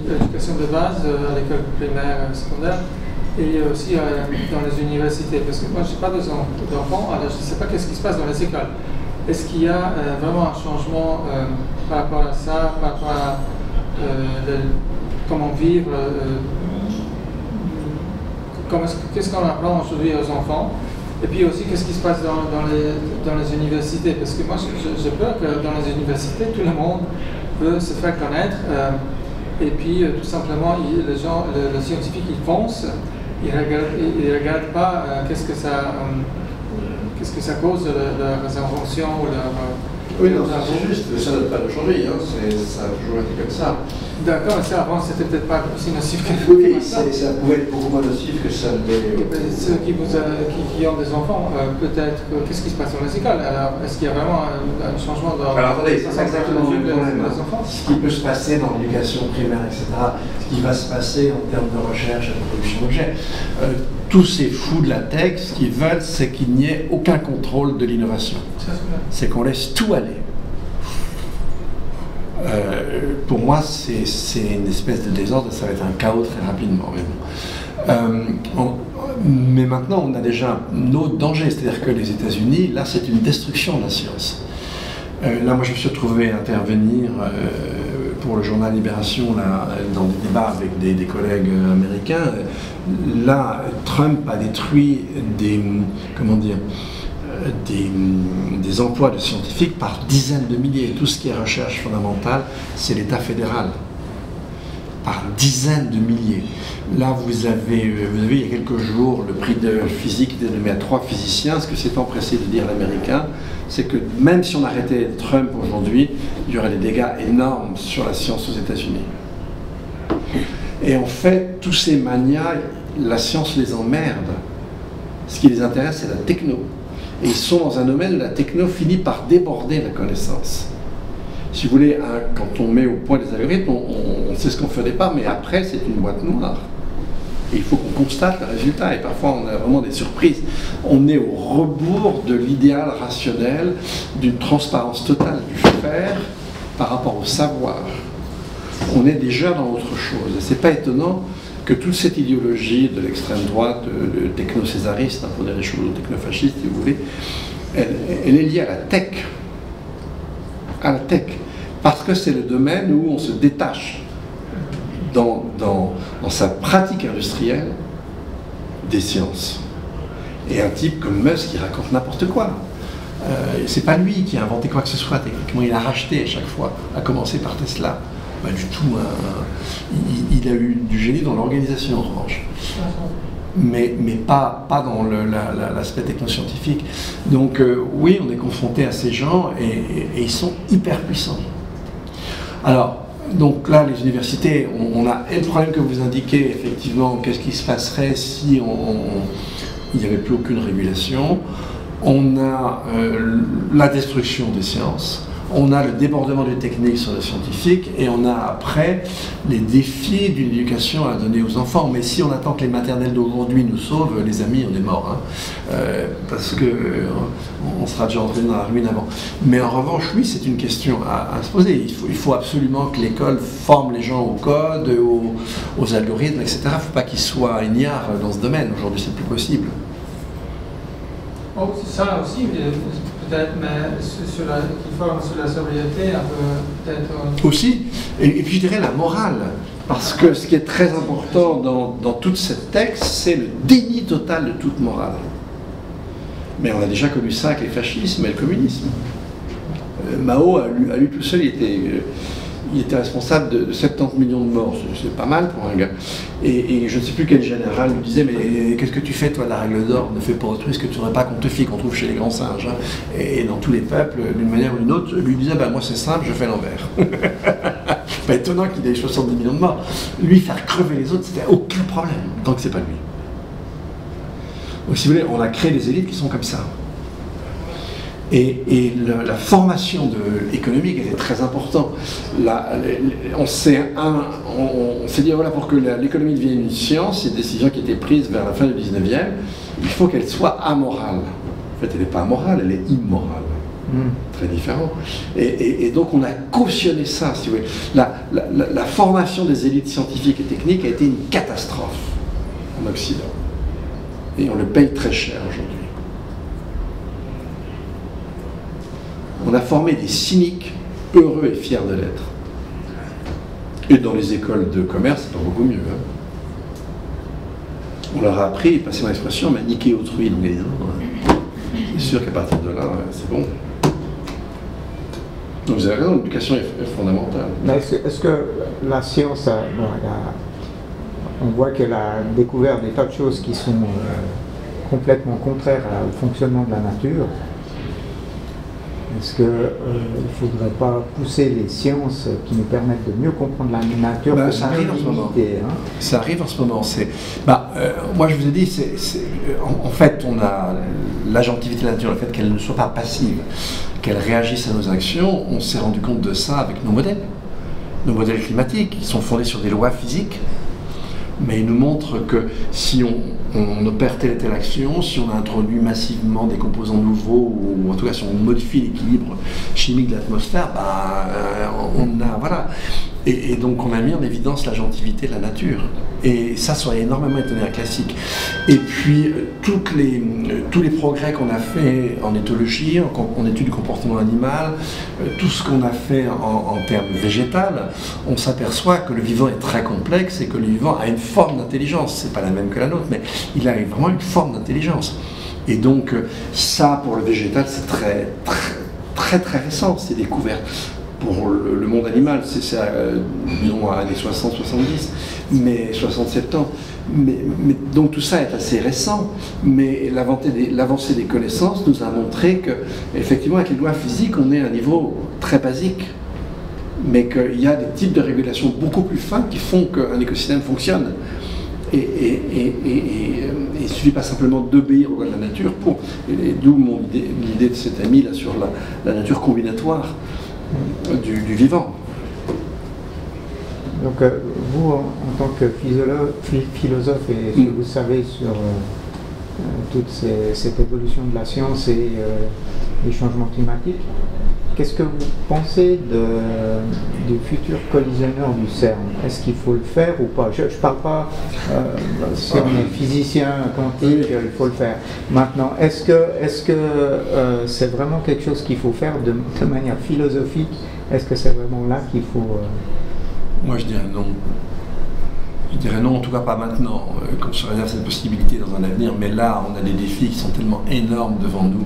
l'éducation de base à l'école primaire, secondaire, et aussi dans les universités, parce que moi je n'ai pas d'enfants, alors je ne sais pas qu'est-ce qui se passe dans les écoles. Est-ce qu'il y a vraiment un changement par rapport à ça, par rapport à comment vivre, qu'est-ce qu'on apprend aujourd'hui aux enfants, et puis aussi qu'est-ce qui se passe dans les universités, parce que moi j'ai peur que dans les universités tout le monde veut se faire connaître, et puis tout simplement les scientifiques ils foncent. Ils ne regardent pas qu'est-ce que ça cause leur invention ou leur... Oui, non, c'est juste, ça ne doit pas changer, hein, ça a toujours été comme ça. D'accord, mais ça avant c'était peut-être pas aussi nocif que oui, ça pouvait être beaucoup moins nocif que ça l'est. Ceux qui ont des enfants, peut-être, qu'est-ce qui se passe dans les écoles? Alors, est-ce qu'il y a vraiment un changement dans... Alors attendez, c'est pas exactement le problème. Ce qui peut se passer dans l'éducation primaire, etc., ce qui va se passer en termes de recherche et de production d'objets, tous ces fous de la tech, ce qu'ils veulent, c'est qu'il n'y ait aucun contrôle de l'innovation. C'est qu'on laisse tout aller. Pour moi, c'est une espèce de désordre, ça va être un chaos très rapidement. Mais maintenant, on a déjà un autre danger, c'est-à-dire que les États-Unis, là, c'est une destruction de la science. Là, moi, je me suis retrouvé à intervenir pour le journal Libération là, dans des débats avec des collègues américains. Là, Trump a détruit des emplois de scientifiques par dizaines de milliers. Tout ce qui est recherche fondamentale, c'est l'État fédéral. Par dizaines de milliers. Là, vous avez il y a quelques jours le prix de physique dénommé à 3 physiciens. Ce que s'est empressé de dire l'Américain, c'est que même si on arrêtait Trump aujourd'hui, il y aurait des dégâts énormes sur la science aux États-Unis. Et en fait, tous ces manias, la science les emmerde. Ce qui les intéresse, c'est la techno. Et ils sont dans un domaine où la techno finit par déborder la connaissance. Si vous voulez, quand on met au point des algorithmes, on sait ce qu'on ne faisait pas, mais après, c'est une boîte noire. Et il faut qu'on constate le résultat, et parfois on a vraiment des surprises. On est au rebours de l'idéal rationnel, d'une transparence totale du faire par rapport au savoir. On est déjà dans autre chose. Et c'est pas étonnant que toute cette idéologie de l'extrême droite, de techno-césariste, pour dire les choses, techno-fasciste, si vous voulez, elle est liée à la tech. À la tech. Parce que c'est le domaine où on se détache dans sa pratique industrielle des sciences. Et un type comme Musk qui raconte n'importe quoi. C'est pas lui qui a inventé quoi que ce soit techniquement, il a racheté à chaque fois, à commencer par Tesla. Pas du tout. Il a eu du génie dans l'organisation en revanche. Mais pas dans l'aspect technoscientifique. Donc oui, on est confronté à ces gens et ils sont hyper puissants. Alors, donc là, les universités, on a le problème que vous indiquez, effectivement, qu'est-ce qui se passerait si il n'y avait plus aucune régulation. On a la destruction des sciences. On a le débordement des techniques sur le scientifique et on a après les défis d'une éducation à donner aux enfants. Mais si on attend que les maternelles d'aujourd'hui nous sauvent, les amis, on est mort. Parce qu'on sera déjà entré dans la ruine avant. Mais en revanche, oui, c'est une question à se poser. Il faut absolument que l'école forme les gens au code, aux algorithmes, etc. Il ne faut pas qu'ils soient ignares dans ce domaine. Aujourd'hui, c'est plus possible. Oh, c'est ça aussi, peut-être, mais qui forme sur la sobriété, un peu, peut-être... Aussi, et puis je dirais la morale. Parce que ce qui est très important dans tout ce texte, c'est le déni total de toute morale. Mais on a déjà connu ça avec les fascismes et le communisme. Mao, à lui tout seul, il était responsable de 70 millions de morts. C'est pas mal pour un gars. Et je ne sais plus quel général lui disait, mais qu'est-ce que tu fais, toi, la règle d'or? Ne fais pas autrui ce que tu n'aurais pas qu'on te fie, qu'on trouve chez les grands singes. Hein. Et dans tous les peuples, d'une manière ou d'une autre, lui disait, bah, moi c'est simple, je fais l'envers. Pas étonnant qu'il ait 70 millions de morts. Lui, faire crever les autres, c'était aucun problème, tant que c'est pas lui. Donc, si vous voulez, on a créé des élites qui sont comme ça. Et la formation économique était très importante. On s'est dit, voilà, pour que l'économie devienne une science, il y a des décisions qui étaient prises vers la fin du 19e, il faut qu'elle soit amorale. En fait, elle n'est pas amorale, elle est immorale. Très différent. Et donc on a cautionné ça, si vous voulez. La formation des élites scientifiques et techniques a été une catastrophe en Occident. Et on le paye très cher aujourd'hui. On a formé des cyniques heureux et fiers de l'être. Et dans les écoles de commerce, c'est pas beaucoup mieux. Hein. On leur a appris, passez-moi l'expression, à niquer autrui. Donc, c'est sûr qu'à partir de là, c'est bon. Donc vous avez raison, l'éducation est fondamentale. Mais est-ce que la science, on voit qu'elle a découvert des tas de choses qui sont complètement contraires au fonctionnement de la nature. Est-ce qu'il ne faudrait pas pousser les sciences qui nous permettent de mieux comprendre la nature pour ça arrive en ce moment. Hein. Ça arrive en ce moment. Moi, je vous ai dit, en fait, on a l'agentivité de la nature, le fait qu'elle ne soit pas passive, qu'elle réagisse à nos actions. On s'est rendu compte de ça avec nos modèles climatiques, qui sont fondés sur des lois physiques. Mais il nous montre que si on opère telle et telle action, si on a introduit massivement des composants nouveaux, ou en tout cas si on modifie l'équilibre chimique de l'atmosphère, voilà. Et donc on a mis en évidence l'agentivité de la nature. Et ça a énormément étonné un classique. Et puis tous les progrès qu'on a fait en éthologie, en étude du comportement animal, tout ce qu'on a fait en termes végétal, on s'aperçoit que le vivant est très complexe et que le vivant a une forme d'intelligence. C'est pas la même que la nôtre, mais il a vraiment une forme d'intelligence. Et donc ça, pour le végétal, c'est très, très, très, très récent, ces découvertes. Pour le monde animal, c'est disons, années 60-70, mais 60-70. Mais donc tout ça est assez récent, mais l'avancée des connaissances nous a montré que, effectivement, avec les lois physiques, on est à un niveau très basique, mais qu'il y a des types de régulation beaucoup plus fins qui font qu'un écosystème fonctionne. Et il ne suffit pas simplement d'obéir aux lois de la nature, d'où l'idée de cet ami là, sur la nature combinatoire du vivant. Donc vous, en tant que philosophe et ce que vous savez sur toute cette évolution de la science et les changements climatiques, qu'est-ce que vous pensez du futur collisionneur du CERN? Est-ce qu'il faut le faire ou pas? Je ne parle pas si on est physicien quantique, il faut le faire. Maintenant, est-ce que c'est vraiment quelque chose qu'il faut faire de manière philosophique? Est-ce que c'est vraiment là qu'il faut... Moi, je dirais non. Je dirais non, en tout cas pas maintenant, qu'on se réserve cette possibilité dans un avenir, mais là, on a des défis qui sont tellement énormes devant nous.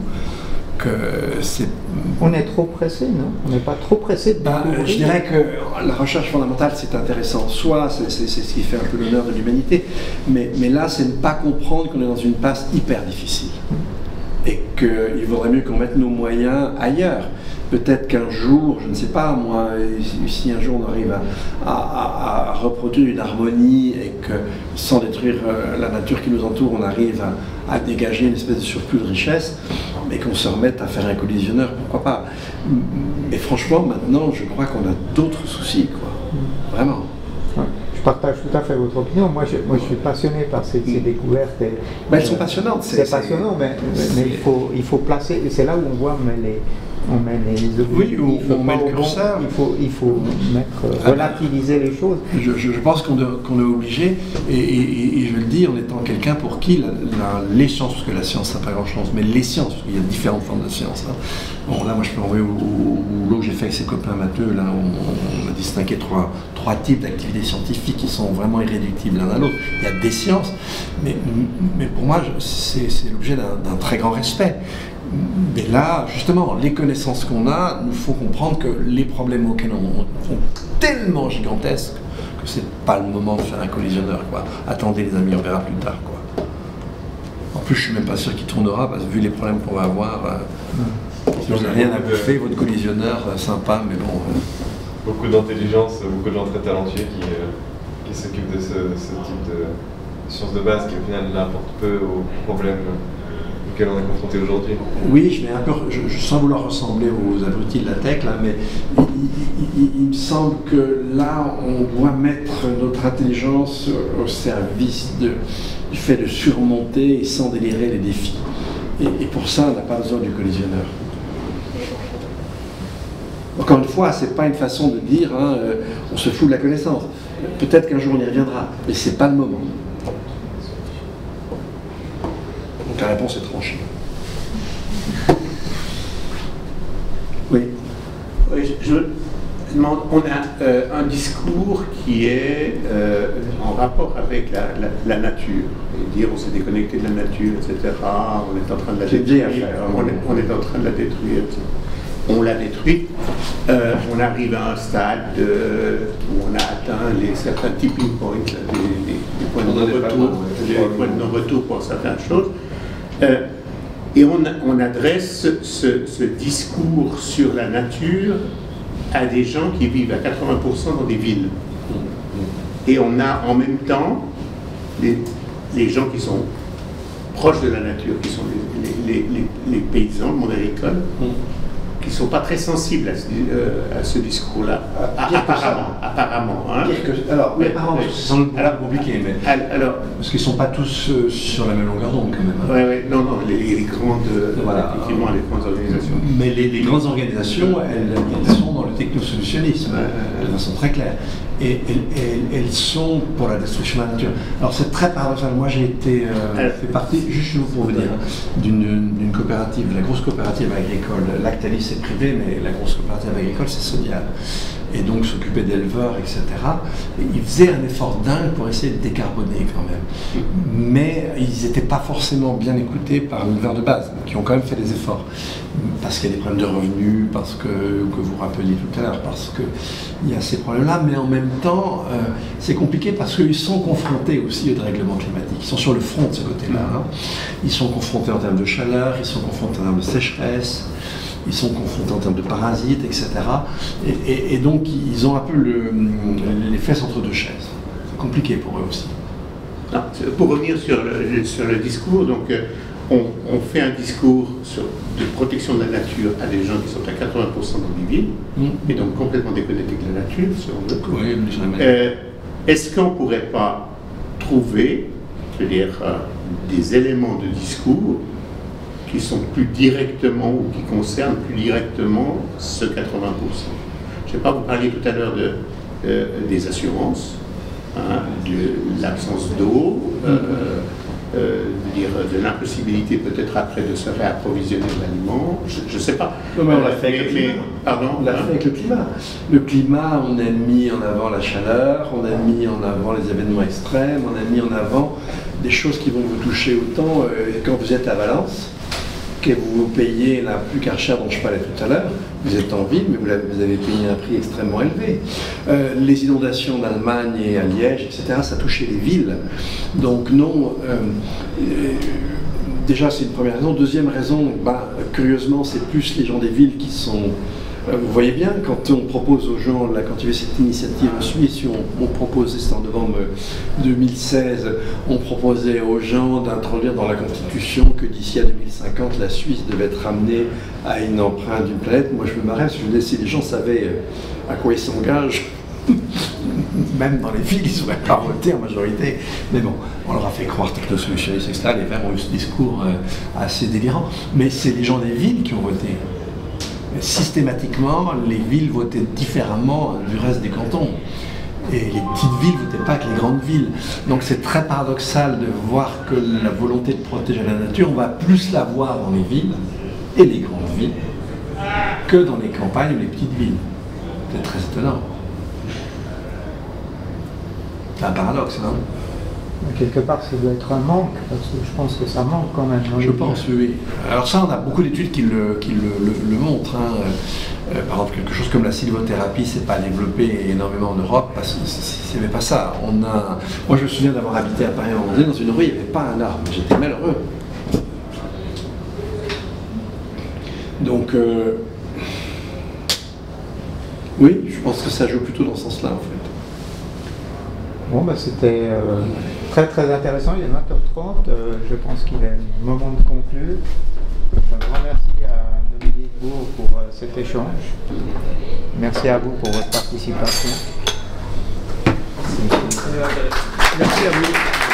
On est trop pressé, non? On n'est pas trop pressé de découvrir. Je dirais que la recherche fondamentale, c'est intéressant en soi, c'est ce qui fait un peu l'honneur de l'humanité, mais là, c'est ne pas comprendre qu'on est dans une passe hyper difficile et qu'il vaudrait mieux qu'on mette nos moyens ailleurs. Peut-être qu'un jour, je ne sais pas moi, si un jour on arrive à reproduire une harmonie et que sans détruire la nature qui nous entoure, on arrive à dégager une espèce de surplus de richesse, mais qu'on se remette à faire un collisionneur, pourquoi pas. Mais franchement, maintenant, je crois qu'on a d'autres soucis, quoi. Vraiment. Ouais, je partage tout à fait votre opinion. Moi, je suis passionné par ces découvertes. Elles sont passionnantes. C'est passionnant, mais il faut placer, et c'est là où on voit on met les oui, on met le curseur. Il faut relativiser les choses. Je pense qu'on est obligé, et je le dis en étant quelqu'un pour qui les sciences, parce que la science n'a pas grand-chose, mais les sciences, parce qu'il y a différentes formes de sciences. Hein. Bon, là, moi, je peux envoyer au boulot que j'ai fait avec ses copains matheux, là, on a distingué trois types d'activités scientifiques qui sont vraiment irréductibles l'un à l'autre. Il y a des sciences, mais pour moi, c'est l'objet d'un très grand respect. Mais là, justement, les connaissances qu'on a nous font comprendre que les problèmes auxquels on sont tellement gigantesques que c'est pas le moment de faire un collisionneur, quoi. Attendez les amis, on verra plus tard, quoi. En plus, je suis même pas sûr qu'il tournera, parce que vu les problèmes qu'on va avoir, si vous n'avez rien à bouffer, votre collisionneur, sympa, mais bon... Beaucoup d'intelligence, beaucoup de gens très talentueux qui s'occupent de ce type de sciences de base qui au final n'apportent peu aux problèmes auxquels on est confronté aujourd'hui. Oui, je sens vouloir ressembler aux abrutis de la tech, là, mais il me semble que là, on doit mettre notre intelligence au service du fait de surmonter et sans délirer les défis. Et pour ça, on n'a pas besoin du collisionneur. Encore une fois, c'est pas une façon de dire on se fout de la connaissance. Peut-être qu'un jour on y reviendra, mais c'est pas le moment. Donc la réponse est tranchée. Oui. Je demande, on a un discours qui est en rapport avec la nature. Et dire on s'est déconnecté de la nature, etc. On est en train de la détruire. On est en train de la détruire. On l'a détruite. On arrive à un stade où on a atteint certains tipping points, des points de non-retour pour certaines choses. Et on adresse ce discours sur la nature à des gens qui vivent à 80% dans des villes. Et on a en même temps les gens qui sont proches de la nature, qui sont les paysans, le monde agricole, qui ne sont pas très sensibles à ce discours-là, apparemment. Hein. Alors, mes parents, c'est sans doute compliqué, mais parce qu'ils ne sont pas tous sur la même longueur d'onde quand même. Oui, non, les grandes, effectivement, les grandes organisations. Mais les grandes organisations, elles sont dans le technosolutionnisme, de façon très claire. Et elles sont pour la destruction de la nature. Alors c'est très paradoxal. Moi j'ai été fait partie, juste pour vous dire, d'une coopérative, la grosse coopérative agricole. Lactalis c'est privé, mais la grosse coopérative agricole c'est Sodial. Et donc s'occuper d'éleveurs, etc. Et ils faisaient un effort dingue pour essayer de décarboner quand même. Mais ils n'étaient pas forcément bien écoutés par l'éleveur de base, qui ont quand même fait des efforts. Parce qu'il y a des problèmes de revenus, parce que vous rappeliez tout à l'heure, parce qu'il y a ces problèmes-là, mais en même temps, c'est compliqué parce qu'ils sont confrontés aussi au dérèglement climatique. Ils sont sur le front de ce côté-là. Hein. Ils sont confrontés en termes de chaleur, ils sont confrontés en termes de sécheresse, ils sont confrontés en termes de parasites, etc. Et donc, ils ont un peu les fesses entre deux chaises. C'est compliqué pour eux aussi. Non, pour revenir sur le discours, donc, on fait un discours de protection de la nature à des gens qui sont à 80% dans des villes, et donc complètement déconnectés de la nature, selon eux. Oui, est-ce qu'on ne pourrait pas trouver, c'est-à-dire des éléments de discours qui sont plus directement ou qui concernent plus directement ce 80%? Je ne sais pas, vous parliez tout à l'heure des assurances, de l'absence d'eau, de l'impossibilité peut-être après de se réapprovisionner de l'aliment, je ne sais pas. Non, mais on l'a fait avec le climat. Pardon, on l'a fait avec le climat. Le climat, on a mis en avant la chaleur, on a mis en avant les événements extrêmes, on a mis en avant des choses qui vont vous toucher autant quand vous êtes à Valence, que vous payez la plus chère dont je parlais tout à l'heure. Vous êtes en ville, mais vous avez payé un prix extrêmement élevé. Les inondations d'Allemagne et à Liège, etc., ça touchait les villes. Donc non, déjà c'est une première raison. Deuxième raison, curieusement, c'est plus les gens des villes qui sont... Vous voyez bien, quand on propose aux gens, là, quand il y avait cette initiative en Suisse, on proposait, c'était en novembre 2016, on proposait aux gens d'introduire dans la Constitution que d'ici à 2050, la Suisse devait être ramenée à une empreinte d'une planète. Moi, je me marrais, parce que je me disais, si les gens savaient à quoi ils s'engagent, même dans les villes, ils n'auraient pas voté en majorité. Mais bon, on leur a fait croire technosolutionnistes, etc. Les Verts ont eu ce discours assez délirant. Mais c'est les gens des villes qui ont voté. systématiquement, les villes votaient différemment du reste des cantons. Et les petites villes ne votaient pas que les grandes villes. Donc c'est très paradoxal de voir que la volonté de protéger la nature, on va plus la voir dans les villes et les grandes villes que dans les campagnes ou les petites villes. C'est très étonnant. C'est un paradoxe, hein? Quelque part, ça doit être un manque, parce que je pense que ça manque quand même. Je pense, oui. Alors ça, on a beaucoup d'études qui le montrent. Hein. Par exemple, quelque chose comme la sylvothérapie, c'est pas développé énormément en Europe, parce que s'il n'y avait pas ça. Moi, je me souviens d'avoir habité à Paris, à un moment donné, dans une rue, il n'y avait pas un arbre. J'étais malheureux. Donc, oui, je pense que ça joue plutôt dans ce sens-là, en fait. Bon, bah, c'était très très intéressant. Il est 20h30. Je pense qu'il est le moment de conclure. Un grand merci à Dominique Bourg pour cet échange. Merci à vous pour votre participation. Merci à vous.